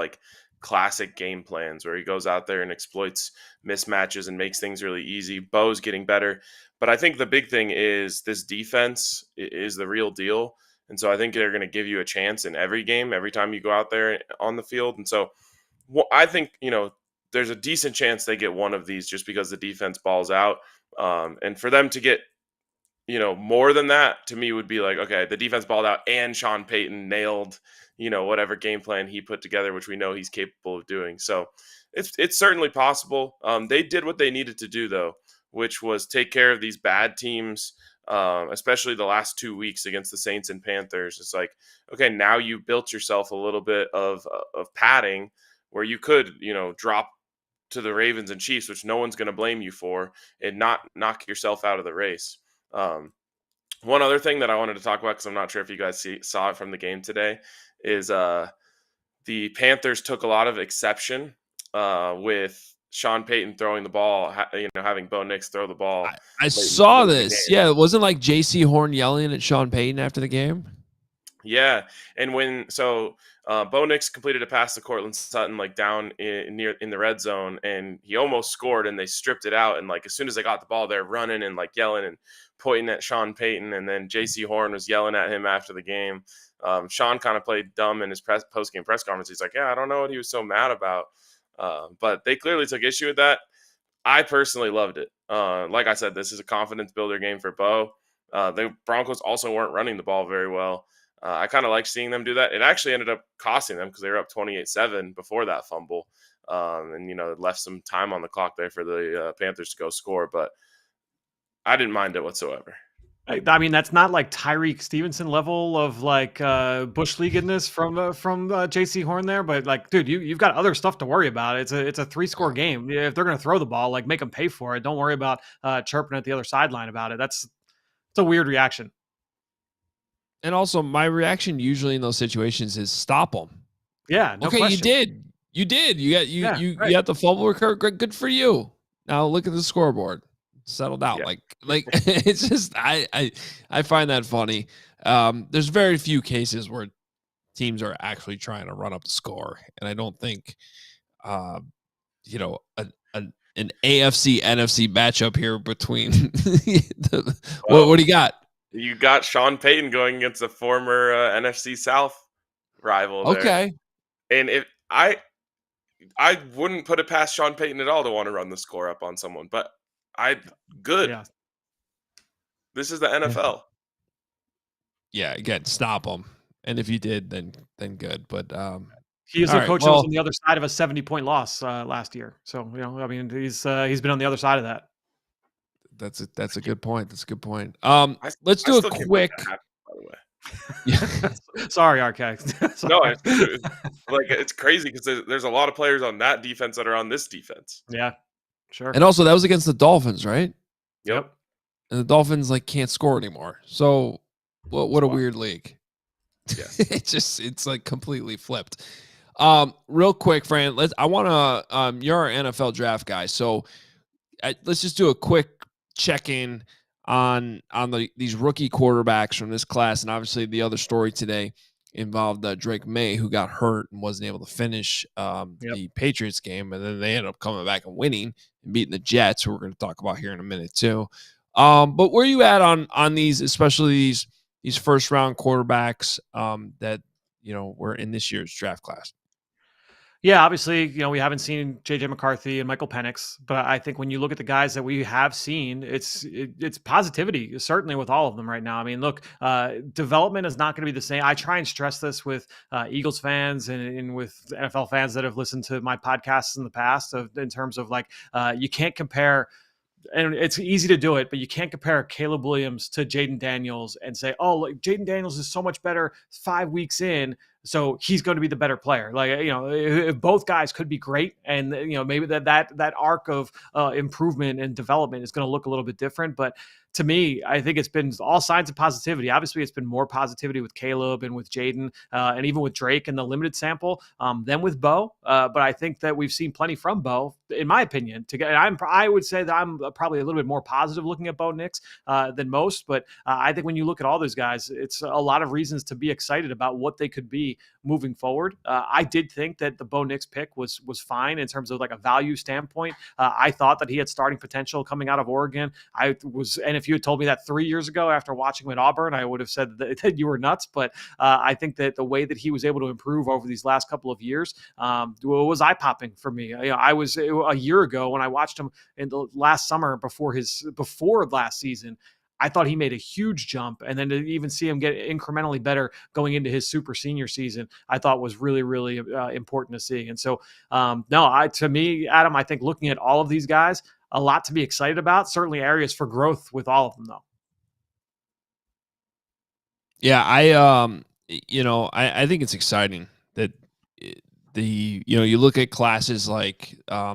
classic game plans where he goes out there and exploits mismatches and makes things really easy. Bo's getting better. But I think the big thing is this defense is the real deal. And so I think they're going to give you a chance in every game, every time you go out there on the field. And so I think, there's a decent chance they get one of these just because the defense balls out. And for them to get, more than that to me would be like, okay, the defense balled out and Sean Payton nailed, whatever game plan he put together, which we know he's capable of doing. So it's certainly possible. They did what they needed to do though, which was take care of these bad teams, especially the last 2 weeks against the Saints and Panthers. It's like, okay, now you built yourself a little bit of padding where you could, drop to the Ravens and Chiefs, which no one's going to blame you for, and not knock yourself out of the race. One other thing that I wanted to talk about, because I'm not sure if you guys saw it from the game today, is the Panthers took a lot of exception with Sean Payton throwing the ball, having Bo Nix throw the ball. I saw this. Yeah, it wasn't like J.C. Horn yelling at Sean Payton after the game. Yeah, and Bo Nix completed a pass to Cortland Sutton down in the red zone, and he almost scored, and they stripped it out. And as soon as they got the ball, they're running and yelling and pointing at Sean Payton, and then J.C. Horn was yelling at him after the game. Sean kind of played dumb in his post-game press conference. He's like, "Yeah, I don't know what he was so mad about," but they clearly took issue with that. I personally loved it. Like I said, this is a confidence builder game for Bo. The Broncos also weren't running the ball very well. I kind of like seeing them do that. It actually ended up costing them because they were up 28-7 before that fumble. And, it left some time on the clock there for the Panthers to go score. But I didn't mind it whatsoever. I mean, that's not Tyreek Stevenson level of bush leaguedness from J.C. Horn there, but dude, you've got other stuff to worry about. It's a 3-score game. If they're going to throw the ball, make them pay for it. Don't worry about chirping at the other sideline about it. It's a weird reaction. And also, my reaction usually in those situations is stop them. Yeah. No okay, question. You did. You got the fumble recovery. Good for you. Now look at the scoreboard. Settled out. Yeah. It's just I find that funny. There's very few cases where teams are actually trying to run up the score, and I don't think an AFC NFC matchup here between what do you got? You got Sean Payton going against a former NFC South rival there. Okay. And if I wouldn't put it past Sean Payton at all to want to run the score up on someone, but good. Yeah. This is the NFL. Yeah, again, stop them. And if you did, then good. But he is a coach that was on the other side of a 70-point loss last year. So, he's been on the other side of that. That's a good point. That's a good point. Let's do a quick. By the way. Sorry, RK. No, it's crazy because there's a lot of players on that defense that are on this defense. Yeah, sure. And also, that was against the Dolphins, right? Yep. And the Dolphins can't score anymore. So, what a weird league. Yeah. it's completely flipped. Real quick, Fran. I want to. You're our NFL draft guy, so let's just do a quick check-in on these rookie quarterbacks from this class, and obviously the other story today involved Drake May, who got hurt and wasn't able to finish the Patriots game. And then they ended up coming back and winning and beating the Jets, who we're going to talk about here in a minute too. But where are you at on these, especially these first round quarterbacks that, were in this year's draft class? Yeah, obviously, we haven't seen JJ McCarthy and Michael Penix, but I think when you look at the guys that we have seen, it's positivity, certainly with all of them right now. I mean, look, development is not going to be the same. I try and stress this with Eagles fans and with NFL fans that have listened to my podcasts in the past in terms of you can't compare. And it's easy to do it, but you can't compare Caleb Williams to Jayden Daniels and say, oh, like Jayden Daniels is so much better 5 weeks in, so he's going to be the better player. If both guys could be great, and maybe that arc of improvement and development is going to look a little bit different. But to me, I think it's been all signs of positivity. Obviously, it's been more positivity with Caleb and with Jayden and even with Drake in the limited sample than with Bo. But I think that we've seen plenty from Bo, in my opinion. I would say that I'm probably a little bit more positive looking at Bo Nix than most. But I think when you look at all those guys, it's a lot of reasons to be excited about what they could be moving forward. I did think that the Bo Nix pick was fine in terms of like a value standpoint. I thought that he had starting potential coming out of Oregon. And if you had told me that 3 years ago after watching him at Auburn, I would have said that you were nuts. But I think that the way that he was able to improve over these last couple of years was eye-popping for me. I was a year ago when I watched him in the last summer before last season. I thought he made a huge jump, and then to even see him get incrementally better going into his super senior season, I thought was really, really important to see. And so, to me, Adam, I think looking at all of these guys, a lot to be excited about. Certainly areas for growth with all of them, though. Yeah, I think it's exciting that you look at classes like I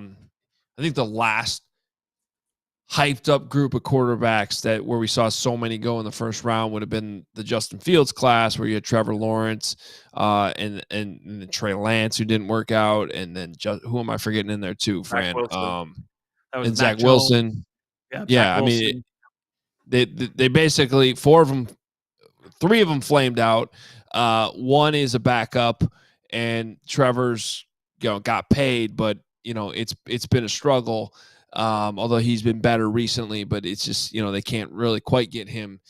think the last hyped up group of quarterbacks where we saw so many go in the first round would have been the Justin Fields class, where you had Trevor Lawrence and Trey Lance, who didn't work out, and then who am I forgetting in there too, Fran? And Zach Wilson. Yeah, I mean, they basically three of them flamed out. One is a backup, and Trevor's got paid, but it's been a struggle. Although he's been better recently, but it's just, they can't really quite get him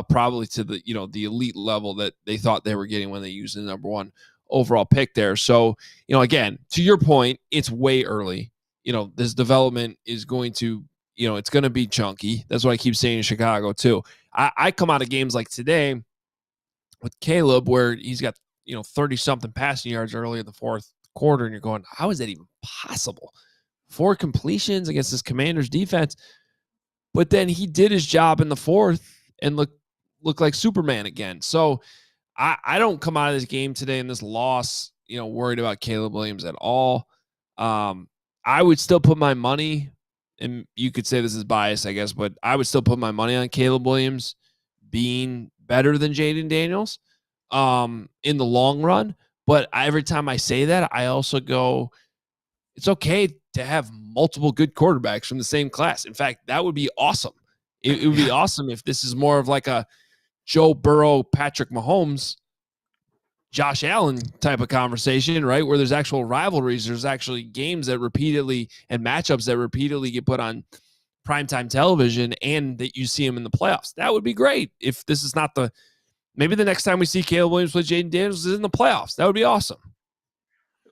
probably to the, the elite level that they thought they were getting when they used the number one overall pick there. So, again, to your point, it's way early. This development is going to, it's going to be chunky. That's what I keep saying in Chicago too. I come out of games like today with Caleb where he's got, 30 something passing yards early in the fourth quarter. And you're going, how is that even possible? 4 completions against this Commanders defense, but then he did his job in the fourth and look like Superman again. So I don't come out of this game today in this loss, worried about Caleb Williams at all. I would still put my money, and you could say this is bias, I guess, but I would still put my money on Caleb Williams being better than Jayden Daniels in the long run. But every time I say that, I also go, it's okay to have multiple good quarterbacks from the same class. In fact, that would be awesome. It would be awesome if this is more of like a Joe Burrow, Patrick Mahomes, Josh Allen type of conversation, right? Where there's actual rivalries. There's actually games that repeatedly and matchups that repeatedly get put on primetime television and that you see them in the playoffs. That would be great if this is not maybe the next time we see Caleb Williams play Jayden Daniels is in the playoffs. That would be awesome.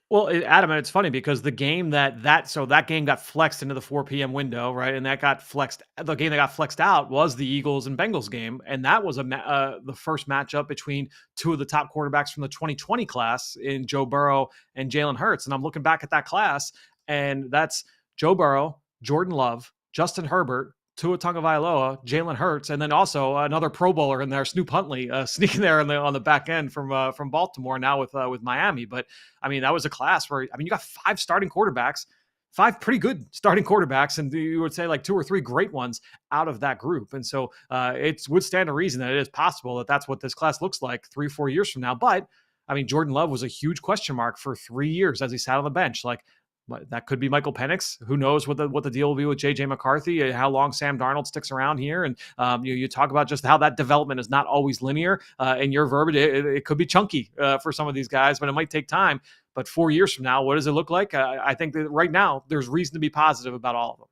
Well, Adam, and it's funny because the game that game got flexed into the 4 p.m. window, right? And that got flexed. The game that got flexed out was the Eagles and Bengals game, and that was the first matchup between two of the top quarterbacks from the 2020 class in Joe Burrow and Jalen Hurts. And I'm looking back at that class, and that's Joe Burrow, Jordan Love, Justin Herbert, Tua Tagovailoa, Jalen Hurts, and then also another Pro Bowler in there, Snoop Huntley, sneaking there on the back end from Baltimore now with Miami. But I mean, that was a class where you got 5 starting quarterbacks, 5 pretty good starting quarterbacks, and you would say like 2 or 3 great ones out of that group. And so it would stand to reason that it is possible that that's what this class looks like 3 or 4 years from now. But I mean, Jordan Love was a huge question mark for 3 years as he sat on the bench. Like, That could be Michael Penix. Who knows what the deal will be with JJ McCarthy, how long Sam Darnold sticks around here. And you talk about just how that development is not always linear. In your verbiage, it could be chunky for some of these guys, but it might take time. But 4 years from now, what does it look like? I think that right now there's reason to be positive about all of them.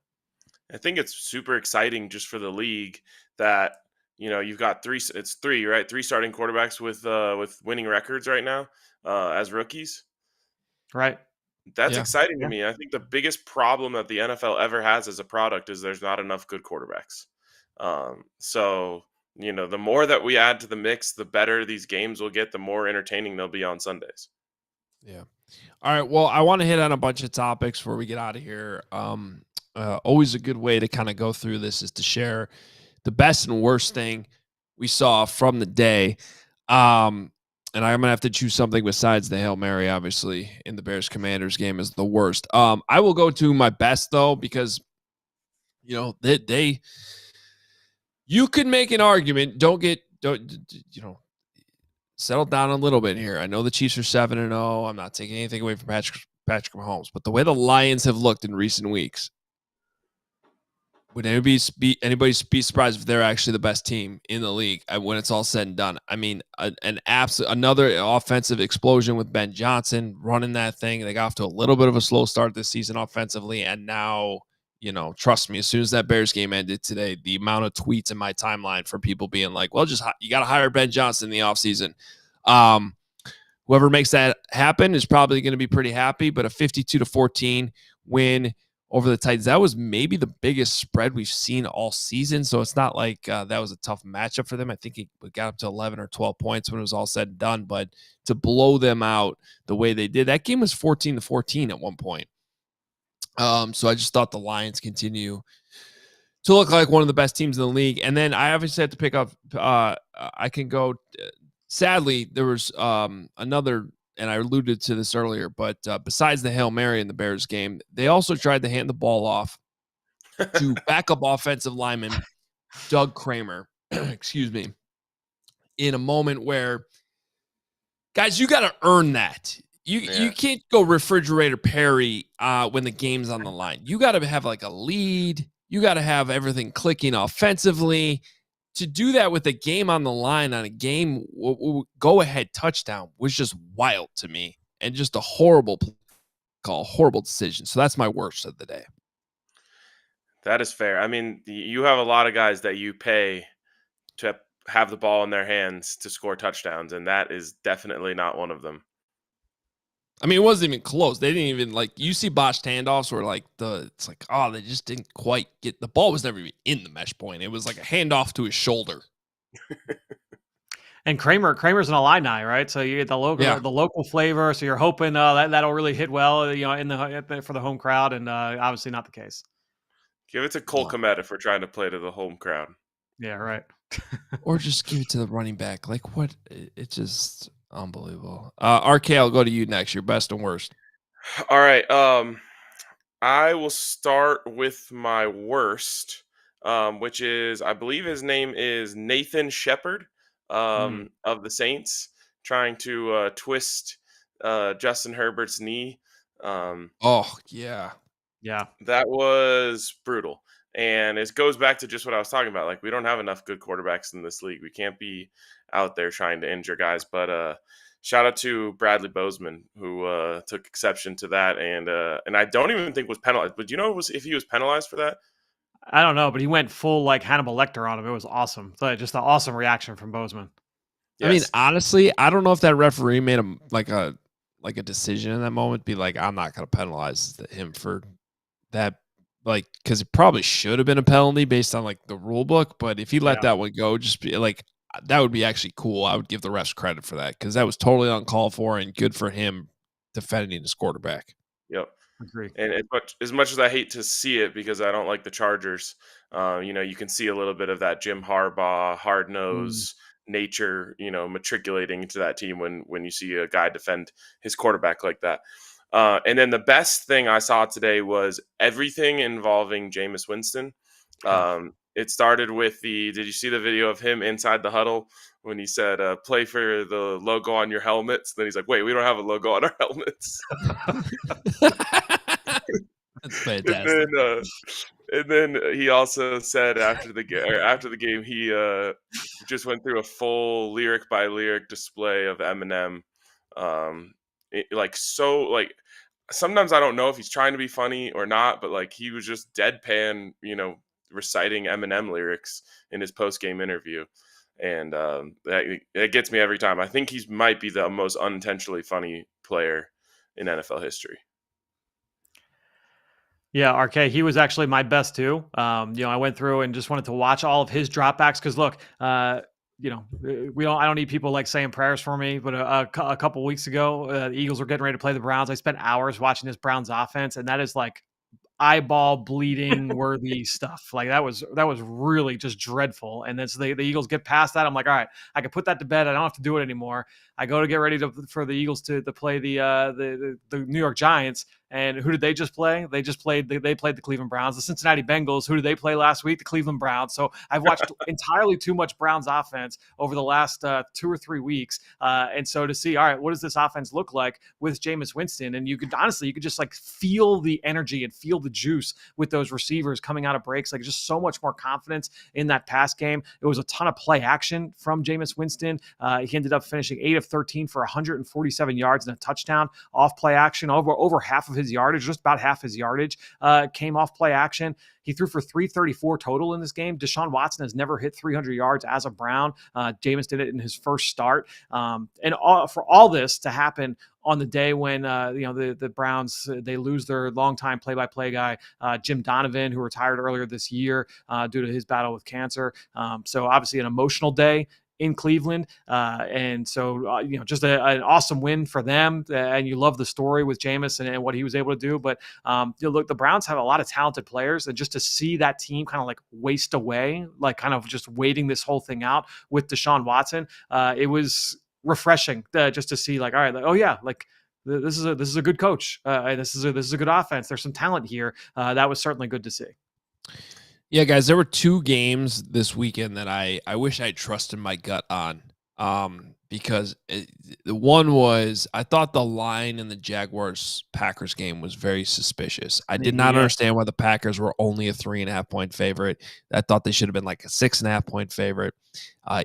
I think it's super exciting just for the league that, you've got three starting quarterbacks with winning records right now as rookies. Right. That's exciting to me. I think the biggest problem that the NFL ever has as a product is there's not enough good quarterbacks. So, the more that we add to the mix, the better these games will get, the more entertaining they'll be on Sundays. Yeah. All right. Well, I want to hit on a bunch of topics before we get out of here. Always a good way to kind of go through this is to share the best and worst thing we saw from the day. And I'm going to have to choose something besides the Hail Mary, obviously, in the Bears-Commanders game is the worst. I will go to my best, though, because, you could make an argument. Settle down a little bit here. I know the Chiefs are 7-0. I'm not taking anything away from Patrick Mahomes, but the way the Lions have looked in recent weeks, would anybody be surprised if they're actually the best team in the league when it's all said and done? I mean, another offensive explosion with Ben Johnson running that thing. They got off to a little bit of a slow start this season offensively, and now, trust me, as soon as that Bears game ended today, the amount of tweets in my timeline from people being like, well, you got to hire Ben Johnson in the offseason. Whoever makes that happen is probably going to be pretty happy, but a 52-14 win over the Titans, that was maybe the biggest spread we've seen all season. So it's not like that was a tough matchup for them. I think it got up to 11 or 12 points when it was all said and done. But to blow them out the way they did, that game was 14-14 at one point. So I just thought the Lions continue to look like one of the best teams in the league. And then I obviously had to pick up. I can go. Sadly, there was another. And I alluded to this earlier, but besides the Hail Mary in the Bears game, they also tried to hand the ball off to backup offensive lineman Doug Kramer, excuse me, in a moment where, guys, you got to earn that. You can't go refrigerator Perry when the game's on the line. You got to have like a lead. You got to have everything clicking offensively. To do that with a game on the line on a game go-ahead touchdown was just wild to me and just a horrible call, horrible decision. So that's my worst of the day. That is fair. I mean, you have a lot of guys that you pay to have the ball in their hands to score touchdowns, and that is definitely not one of them. I mean, it wasn't even close. They didn't even you see botched handoffs where they just didn't quite get the ball was never even in the mesh point. It was like a handoff to his shoulder. And Kramer's an Illini, right? So you get the local flavor. So you're hoping that'll really hit well, for the home crowd, and obviously not the case. Give it to Cole Kmet if we're trying to play to the home crowd. Yeah, right. Or just give it to the running back. Like what? It's just unbelievable. RK, I'll go to you next. Your best and worst. All right. I will start with my worst, which is, I believe his name is Nathan Shepard of the Saints, trying to twist Justin Herbert's knee. Yeah. That was brutal. And it goes back to just what I was talking about. Like, we don't have enough good quarterbacks in this league. We can't be out there trying to injure guys. But shout out to Bradley Bozeman, who took exception to that. And I don't even think was penalized. But do you know if he was penalized for that? I don't know, but he went full Hannibal Lecter on him. It was awesome. So just an awesome reaction from Bozeman. Yes. I mean, honestly, I don't know if that referee made him a decision in that moment. Be like, I'm not going to penalize him for that. Because it probably should have been a penalty based on the rule book, but if he let that one go, just be that would be actually cool. I would give the refs credit for that because that was totally uncalled for and good for him defending his quarterback. Yep, agree. And as much as I hate to see it because I don't like the Chargers, you can see a little bit of that Jim Harbaugh hard nose nature, matriculating into that team when you see a guy defend his quarterback like that. And then the best thing I saw today was everything involving Jameis Winston. It started with did you see the video of him inside the huddle when he said, play for the logo on your helmets? Then he's like, wait, we don't have a logo on our helmets. Fantastic. And then he also said after the game, he just went through a full lyric by lyric display of Eminem. Sometimes I don't know if he's trying to be funny or not, but like he was just deadpan, reciting Eminem lyrics in his post game interview. And that gets me every time. I think he might be the most unintentionally funny player in NFL history. Yeah, RK, he was actually my best too. I went through and just wanted to watch all of his dropbacks because look, I don't need people like saying prayers for me, but a couple weeks ago, the Eagles were getting ready to play the Browns. I spent hours watching this Browns offense, and that is like eyeball bleeding worthy stuff. Like that was really just dreadful. And then so the Eagles get past that. I'm like, all right, I can put that to bed. I don't have to do it anymore. I go to get ready for the Eagles to play the New York Giants. And who did they just play? They played the Cleveland Browns. The Cincinnati Bengals, who did they play last week? The Cleveland Browns. So I've watched entirely too much Browns offense over the last 2 or 3 weeks. And so to see, all right, what does this offense look like with Jameis Winston? And you could just like feel the energy and feel the juice with those receivers coming out of breaks. Like just so much more confidence in that pass game. It was a ton of play action from Jameis Winston. He ended up finishing 8 of 13 for 147 yards and a touchdown off play action. Over half of his yardage, just about half his yardage came off play action. He threw for 334 total in this game. Deshaun Watson has never hit 300 yards as a Brown. Jameis did it in his first start. For all this to happen on the day when the Browns they lose their longtime play-by-play guy Jim Donovan, who retired earlier this year due to his battle with cancer. So obviously an emotional day in Cleveland. And so, just an awesome win for them. And you love the story with Jameis and what he was able to do. But look, the Browns have a lot of talented players. And just to see that team kind of like waste away, like kind of just waiting this whole thing out with Deshaun Watson, it was refreshing just to see like, all right, like, oh yeah, like this is a good coach. This is a good offense. There's some talent here. That was certainly good to see. Yeah, guys, there were 2 games this weekend that I wish I trusted my gut on because the one was I thought the line in the Jaguars-Packers game was very suspicious. I did not understand why the Packers were only a 3.5-point favorite. I thought they should have been like a 6.5-point favorite,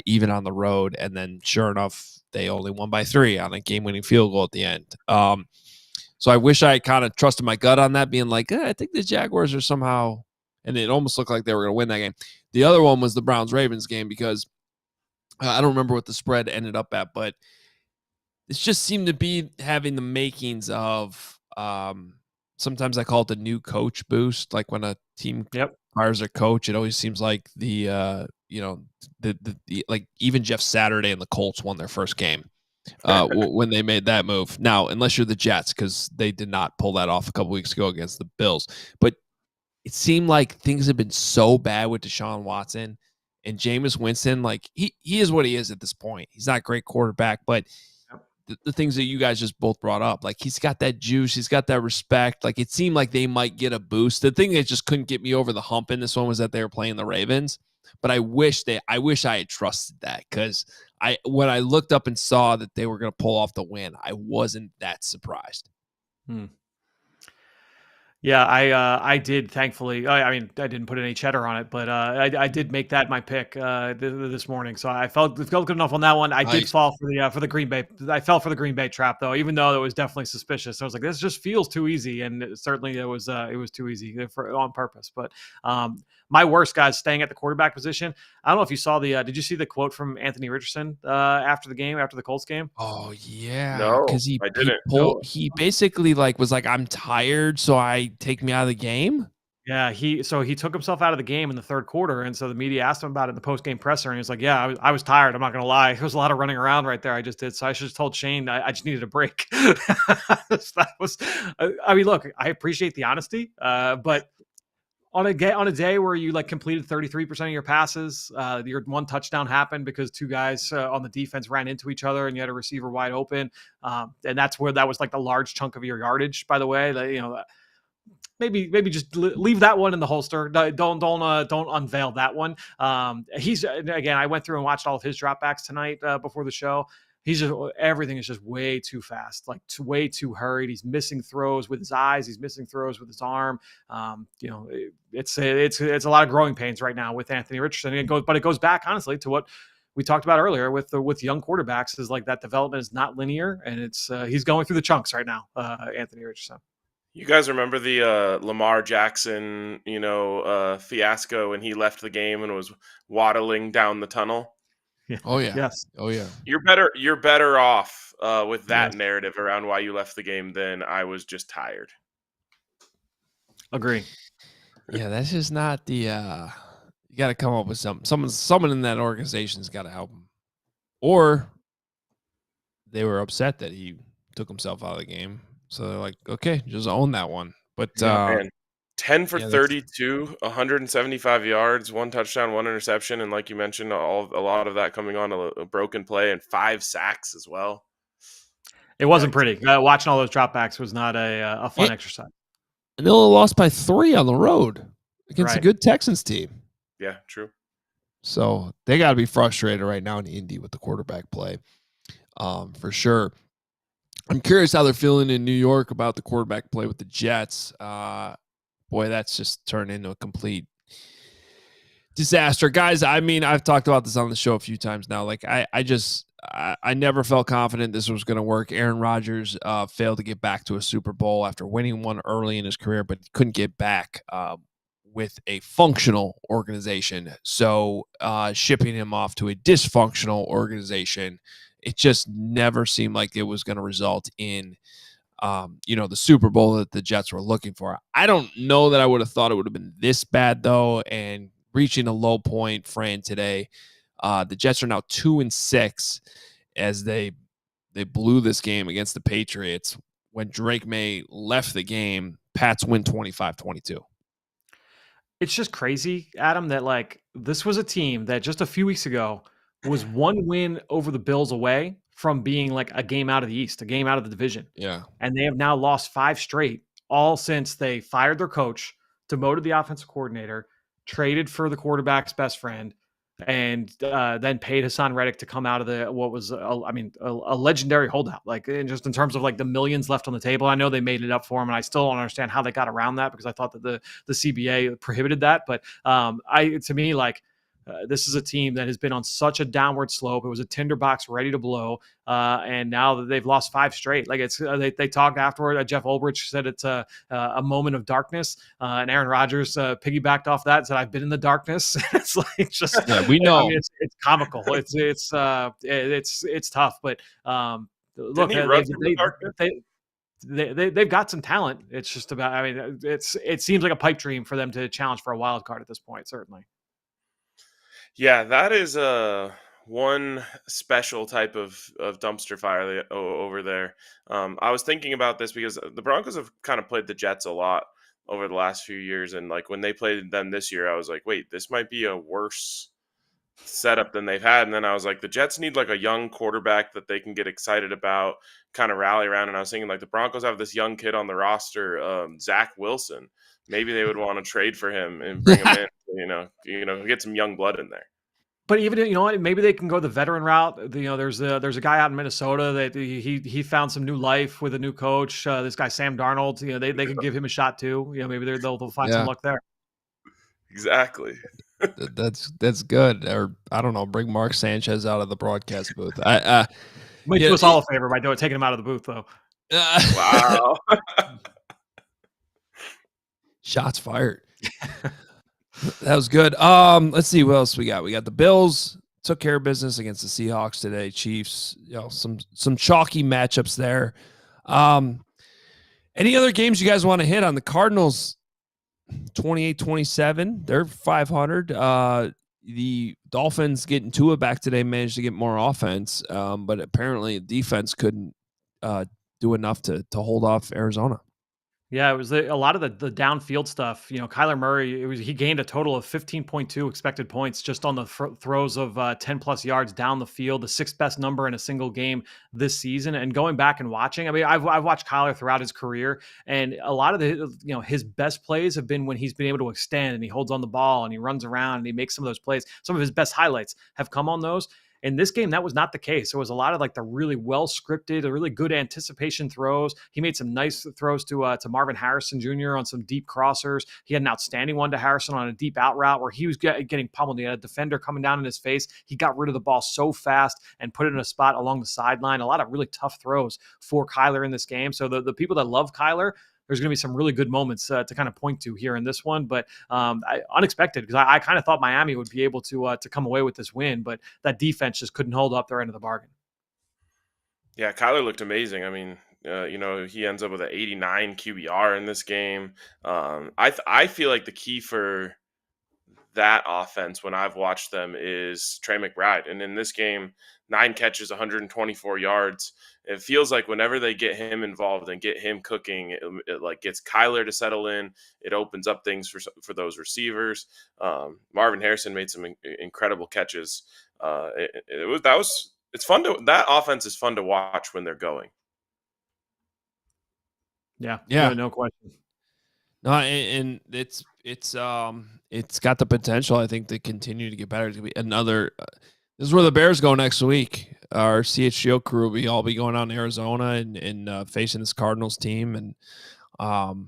even on the road. And then sure enough, they only won by 3 on a game-winning field goal at the end. So I wish I kind of trusted my gut on that, being like, I think the Jaguars are somehow – and it almost looked like they were going to win that game. The other one was the Browns-Ravens game because I don't remember what the spread ended up at, but it just seemed to be having the makings of sometimes I call it the new coach boost. Like when a team hires a coach, it always seems like the like even Jeff Saturday and the Colts won their first game when they made that move. Now, unless you're the Jets, because they did not pull that off a couple weeks ago against the Bills, but it seemed like things have been so bad with Deshaun Watson and Jameis Winston. Like he is what he is at this point. He's not a great quarterback, but the things that you guys just both brought up, like he's got that juice, he's got that respect. Like it seemed like they might get a boost. The thing that just couldn't get me over the hump in this one was that they were playing the Ravens. But I wish I had trusted that because when I looked up and saw that they were going to pull off the win, I wasn't that surprised. Yeah, I did. Thankfully, I mean, I didn't put any cheddar on it, but I did make that my pick this morning. So I felt good enough on that one. I did fall for the Green Bay. I fell for the Green Bay trap though, even though it was definitely suspicious. I was like, this just feels too easy, and certainly it was too easy on purpose. But my worst guys staying at the quarterback position. I don't know if you saw did you see the quote from Anthony Richardson after the Colts game? Oh yeah, no, because I didn't. He basically was like, I'm tired, so take me out of the game. Yeah, he took himself out of the game in the third quarter, and so the media asked him about it in the post-game presser, and he was like, "Yeah, I was tired. I'm not going to lie. There was a lot of running around right there. I just did. So I should have told Shane I just needed a break." That was. I mean, look, I appreciate the honesty, but on a day where you completed 33% of your passes, your one touchdown happened because 2 guys on the defense ran into each other, and you had a receiver wide open, and that's where that was like the large chunk of your yardage. By the way, Maybe just leave that one in the holster. Don't unveil that one. He's again. I went through and watched all of his dropbacks tonight before the show. everything is just way too fast, like way too hurried. He's missing throws with his eyes. He's missing throws with his arm. It's a lot of growing pains right now with Anthony Richardson. But it goes back honestly to what we talked about earlier with young quarterbacks, is like that development is not linear, and it's he's going through the chunks right now. Anthony Richardson. You guys remember the Lamar Jackson, fiasco when he left the game and was waddling down the tunnel? Yeah. Oh yeah. Yes. Oh yeah. You're better off with that narrative around why you left the game than I was just tired. Agree. Yeah, that's just not the. You got to come up with something. Someone in that organization's got to help him, or they were upset that he took himself out of the game. So they're like, okay, just own that one. But 10 for 32, 175 yards, 1 touchdown, 1 interception, and like you mentioned, a lot of that coming on a broken play and 5 sacks as well. It wasn't pretty. Watching all those dropbacks was not a fun exercise. And they only lost by 3 on the road against a good Texans team. Yeah, true. So they got to be frustrated right now in Indy with the quarterback play, for sure. I'm curious how they're feeling in New York about the quarterback play with the Jets. Boy, that's just turned into a complete disaster. Guys, I mean, I've talked about this on the show a few times now. Like, I never felt confident this was going to work. Aaron Rodgers failed to get back to a Super Bowl after winning one early in his career, but couldn't get back with a functional organization. So shipping him off to a dysfunctional organization, it just never seemed like it was going to result in, the Super Bowl that the Jets were looking for. I don't know that I would have thought it would have been this bad, though, and reaching a low point, Fran, today. The Jets are now 2-6 as they blew this game against the Patriots. When Drake May left the game, Pats win 25-22. It's just crazy, Adam, that like this was a team that just a few weeks ago was 1 win over the Bills away from being like a game out of the East, a game out of the division. Yeah. And they have now lost 5 straight, all since they fired their coach, demoted the offensive coordinator, traded for the quarterback's best friend, and then paid Hassan Reddick to come out of what was a legendary holdout, like just in terms of like the millions left on the table. I know they made it up for him, and I still don't understand how they got around that, because I thought that the CBA prohibited that. But to me, this is a team that has been on such a downward slope. It was a tinderbox ready to blow, and now that they've lost 5 straight, like it's they talked afterward. Jeff Ulbrich said it's a moment of darkness, and Aaron Rodgers piggybacked off that and said, "I've been in the darkness." It's like just we know. I mean, it's comical. It's tough, but look, they've got some talent. It's just about. I mean, it seems like a pipe dream for them to challenge for a wild card at this point, certainly. Yeah, that is one special type of dumpster fire over there. I was thinking about this because the Broncos have kind of played the Jets a lot over the last few years. And like when they played them this year, I was like, wait, this might be a worse setup than they've had. And then I was like, the Jets need like a young quarterback that they can get excited about, kind of rally around. And I was thinking like the Broncos have this young kid on the roster, Zach Wilson. Maybe they would want to trade for him and bring him in, get some young blood in there. But even maybe they can go the veteran route. There's a guy out in Minnesota that he found some new life with a new coach. This guy Sam Darnold. They could give him a shot too. Maybe they'll find some luck there. Exactly. That's good. Or I don't know, bring Mark Sanchez out of the broadcast booth. Might do us all a favor by taking him out of the booth though. Wow. Shots fired. That was good. Let's see what else we got. We got the Bills took care of business against the Seahawks today. Chiefs, some chalky matchups there. Any other games you guys want to hit on? The Cardinals 28-27. They're 500. The Dolphins getting Tua back today managed to get more offense, but apparently defense couldn't do enough to hold off Arizona. Yeah, it was a lot of the downfield stuff. Kyler Murray, he gained a total of 15.2 expected points just on the throws of 10-plus yards down the field, the 6th best number in a single game this season. And going back and watching, I mean, I've watched Kyler throughout his career, and a lot of his best plays have been when he's been able to extend and he holds on the ball and he runs around and he makes some of those plays. Some of his best highlights have come on those. In this game, that was not the case. It was a lot of like the really well scripted, a really good anticipation throws. He made some nice throws to Marvin Harrison Jr. on some deep crossers. He had an outstanding one to Harrison on a deep out route where he was getting pummeled. He had a defender coming down in his face. He got rid of the ball so fast and put it in a spot along the sideline. A lot of really tough throws for Kyler in this game. So the people that love Kyler, there's going to be some really good moments to kind of point to here in this one, but unexpected because I kind of thought Miami would be able to come away with this win, but that defense just couldn't hold up their end of the bargain. Yeah, Kyler looked amazing. I mean, he ends up with an 89 QBR in this game. I feel like the key for that offense when I've watched them is Trey McBride. And in this game, 9 catches, 124 yards. It feels like whenever they get him involved and get him cooking, it like gets Kyler to settle in. It opens up things for those receivers. Marvin Harrison made some incredible catches. It's fun that offense is fun to watch when they're going. Yeah. No question. No, and it's got the potential, I think, to continue to get better. It's gonna be another. This is where the Bears go next week. Our CHGO crew will all be going out in Arizona and facing this Cardinals team, and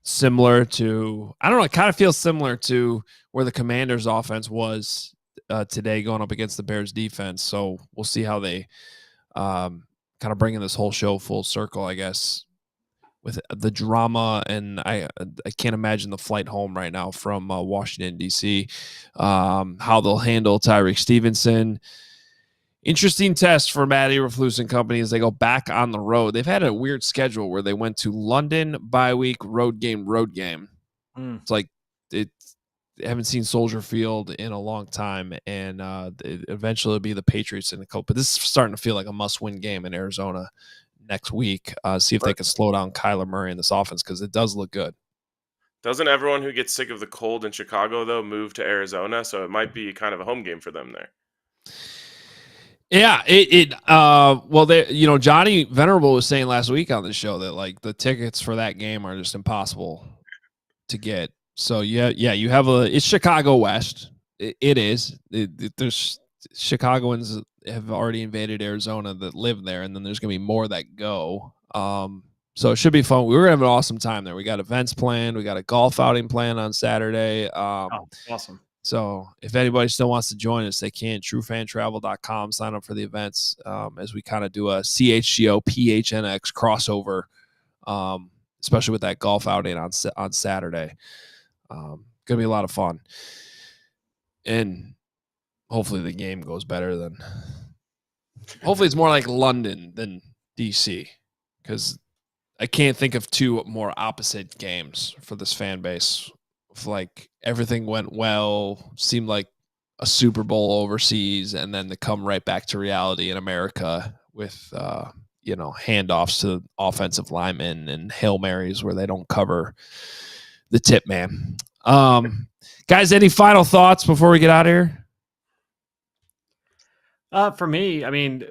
similar to, I don't know, it kind of feels similar to where the Commanders' offense was today, going up against the Bears' defense. So we'll see how they kind of bring in this whole show full circle, I guess, with the drama. And I can't imagine the flight home right now from Washington, D.C., how they'll handle Tyreek Stevenson. Interesting test for Matt Eberflus and company as they go back on the road. They've had a weird schedule where they went to London, bye week, road game. It's like they haven't seen Soldier Field in a long time, and eventually it'll be the Patriots in the coat. But this is starting to feel like a must-win game in Arizona next week. See if they can slow down Kyler Murray in this offense, because it does look good. Doesn't everyone who gets sick of the cold in Chicago, though, move to Arizona? So it might be kind of a home game for them there. Yeah, Johnny Venerable was saying last week on the show that like the tickets for that game are just impossible to get. So yeah, you have it's Chicago West. It is. There's Chicagoans have already invaded Arizona that live there, and then there's gonna be more that go. So it should be fun. We're gonna have an awesome time there. We got events planned. We got a golf outing planned on Saturday. Awesome. So if anybody still wants to join us, they can. TrueFanTravel.com. Sign up for the events as we kind of do a CHGO PHNX crossover, especially with that golf outing on Saturday. Going to be a lot of fun. And hopefully the game goes better than – hopefully it's more like London than D.C., because I can't think of two more opposite games for this fan base. Like everything went well, seemed like a Super Bowl overseas, and then to come right back to reality in America with handoffs to offensive linemen and Hail Marys where they don't cover the tip man. Guys, any final thoughts before we get out of here? For me, I mean,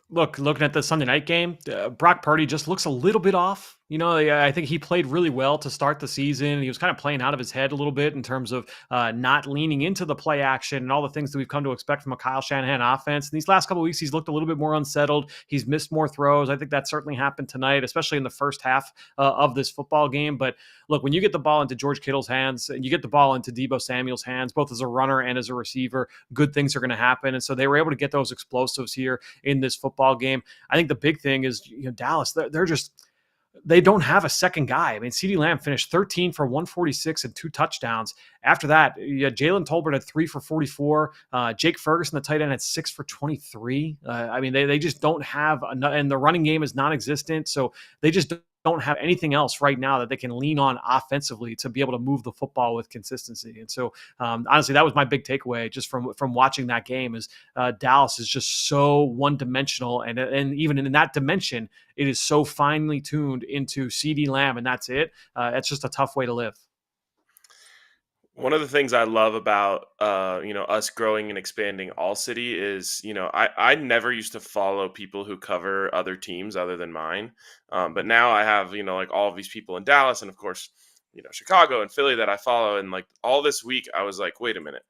looking at the Sunday night game, Brock Purdy just looks a little bit off. I think he played really well to start the season. He was kind of playing out of his head a little bit in terms of not leaning into the play action and all the things that we've come to expect from a Kyle Shanahan offense. And these last couple of weeks, he's looked a little bit more unsettled. He's missed more throws. I think that certainly happened tonight, especially in the first half of this football game. But look, when you get the ball into George Kittle's hands and you get the ball into Deebo Samuel's hands, both as a runner and as a receiver, good things are going to happen. And so they were able to get those explosives here in this football game. I think the big thing is, Dallas, they don't have a second guy. I mean, CeeDee Lamb finished 13 for 146 and 2 touchdowns. After that, Jalen Tolbert had 3 for 44. Jake Ferguson, the tight end, had 6 for 23. I mean, they just don't have enough, and the running game is non-existent. So they just don't have anything else right now that they can lean on offensively to be able to move the football with consistency. And so, honestly, that was my big takeaway just from watching that game is Dallas is just so one-dimensional. And even in that dimension, it is so finely tuned into CeeDee Lamb, and that's it. It's just a tough way to live. One of the things I love about, us growing and expanding All City is, I never used to follow people who cover other teams other than mine. But now I have, like all of these people in Dallas and, of course, Chicago and Philly that I follow. And like all this week, I was like, wait a minute.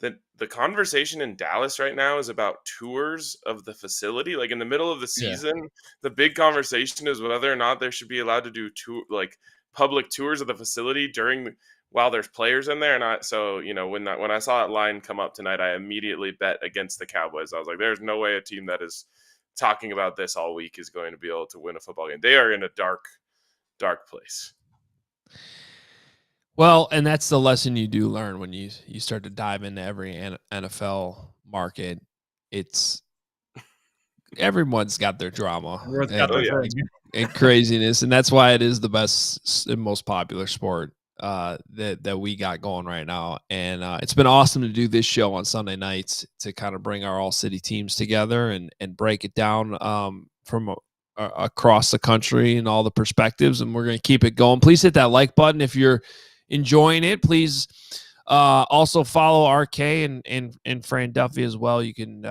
the conversation in Dallas right now is about tours of the facility. Like in the middle of the season, the big conversation is whether or not there should be allowed to do public tours of the facility while there's players in there. When I saw that line come up tonight, I immediately bet against the Cowboys. I was like, there's no way a team that is talking about this all week is going to be able to win a football game. They are in a dark place. Well, and that's the lesson you do learn when you start to dive into every NFL market. It's everyone's got their drama and craziness, and that's why it is the best and most popular sport that we got going right now. And it's been awesome to do this show on Sunday nights to kind of bring our all-city teams together and break it down from across the country and all the perspectives. And we're going to keep it going. Please hit that like button if you're enjoying it. Please also follow RK and Fran Duffy as well. You can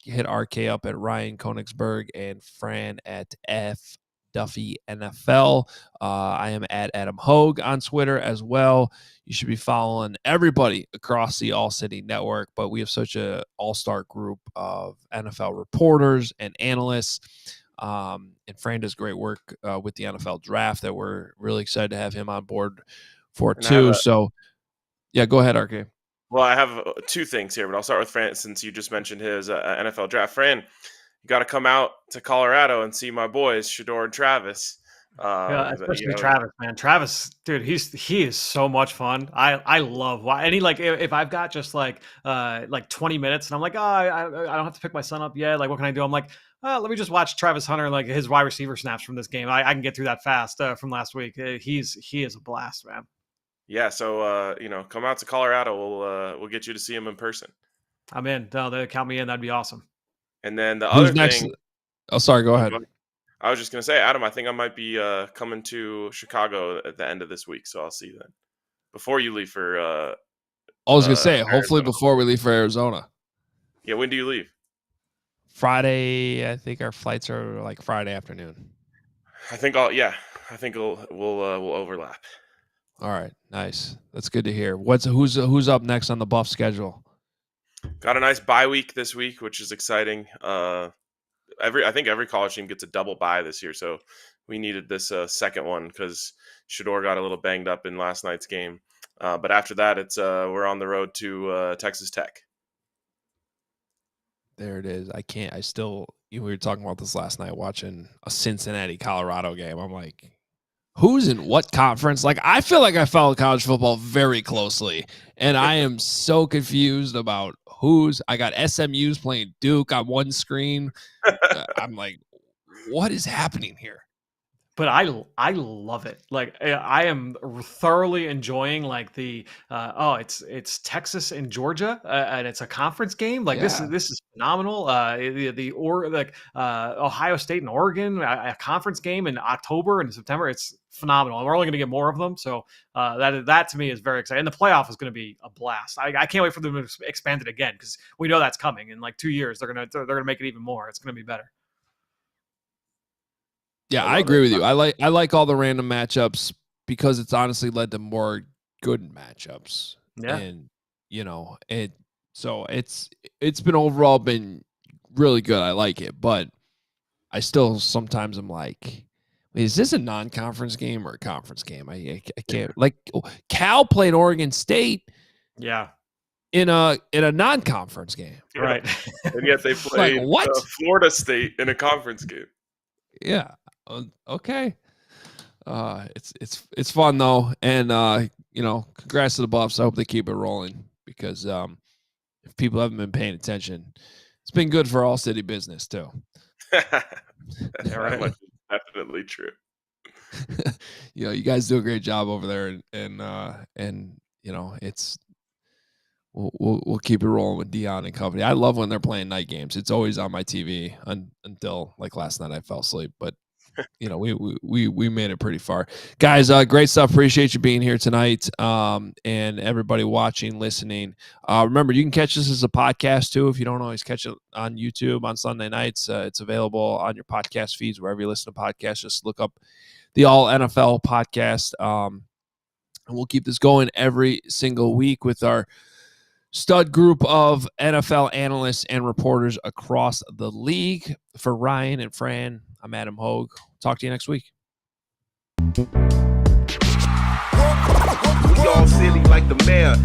hit RK up at Ryan Konigsberg and Fran at F Duffy NFL. I am at Adam Hoge on Twitter as well. You should be following everybody across the All City Network, but we have such a all-star group of NFL reporters and analysts. And Fran does great work with the NFL draft that we're really excited to have him on board for too. So yeah, go ahead, RK. Well, I have two things here, but I'll start with Fran since you just mentioned his NFL draft. Fran, you got to come out to Colorado and see my boys, Shedeur and Travis. Especially Travis, man. Travis, dude, he is so much fun. I love and he if I've got just like 20 minutes and I'm like, I don't have to pick my son up yet. Like, what can I do? I'm like, let me just watch Travis Hunter, like his wide receiver snaps from this game. I can get through that fast from last week. He is a blast, man. Yeah, so come out to Colorado. We'll get you to see him in person. I'm in. No, they count me in. That'd be awesome. And then the other thing. Oh, sorry. Go ahead. I was just gonna say, Adam, I think I might be coming to Chicago at the end of this week, so I'll see you then. Before you leave for. I was gonna say, hopefully before we leave for Arizona. Yeah, when do you leave? Friday. I think our flights are like Friday afternoon. I think we'll overlap. All right, nice. That's good to hear. Who's up next on the Buff schedule? Got a nice bye week this week, which is exciting. I think every college team gets a double bye this year, so we needed this second one because Shedeur got a little banged up in last night's game. But after that, it's we're on the road to Texas Tech. There it is. We were talking about this last night watching a Cincinnati Colorado game. I'm like, who's in what conference? Like, I feel like I follow college football very closely, and I am so confused about I got SMU's playing Duke on one screen. I'm like, what is happening here? But I love it. Like, I am thoroughly enjoying like the it's Texas and Georgia and it's a conference game. Like this is phenomenal. Ohio State and Oregon, a conference game in October and September. It's phenomenal. And we're only going to get more of them. So that to me is very exciting. And the playoff is going to be a blast. I can't wait for them to expand it again because we know that's coming in like 2 years. They're gonna make it even more. It's going to be better. Yeah, I agree with you. I like all the random matchups because it's honestly led to more good matchups. Yeah. And it's been overall been really good. I like it, but I still sometimes I'm like, is this a non-conference game or a conference game? I can't like Cal played Oregon State. Yeah. In a non-conference game. Right. And yet they played Florida State in a conference game. Yeah. Okay. It's fun though, and congrats to the Buffs. I hope they keep it rolling because if people haven't been paying attention, it's been good for all city business too. That's definitely true. You guys do a great job over there, and it's we'll keep it rolling with Dion and company. I love when they're playing night games. It's always on my TV until like last night I fell asleep, but. We made it pretty far, guys. Great stuff. Appreciate you being here tonight, and everybody watching, listening. Remember, you can catch this as a podcast too. If you don't always catch it on YouTube on Sunday nights, it's available on your podcast feeds wherever you listen to podcasts. Just look up the All NFL podcast, and we'll keep this going every single week with our stud group of NFL analysts and reporters across the league. For Ryan and Fran, I'm Adam Hoge. Talk to you next week. We all silly like the mayor.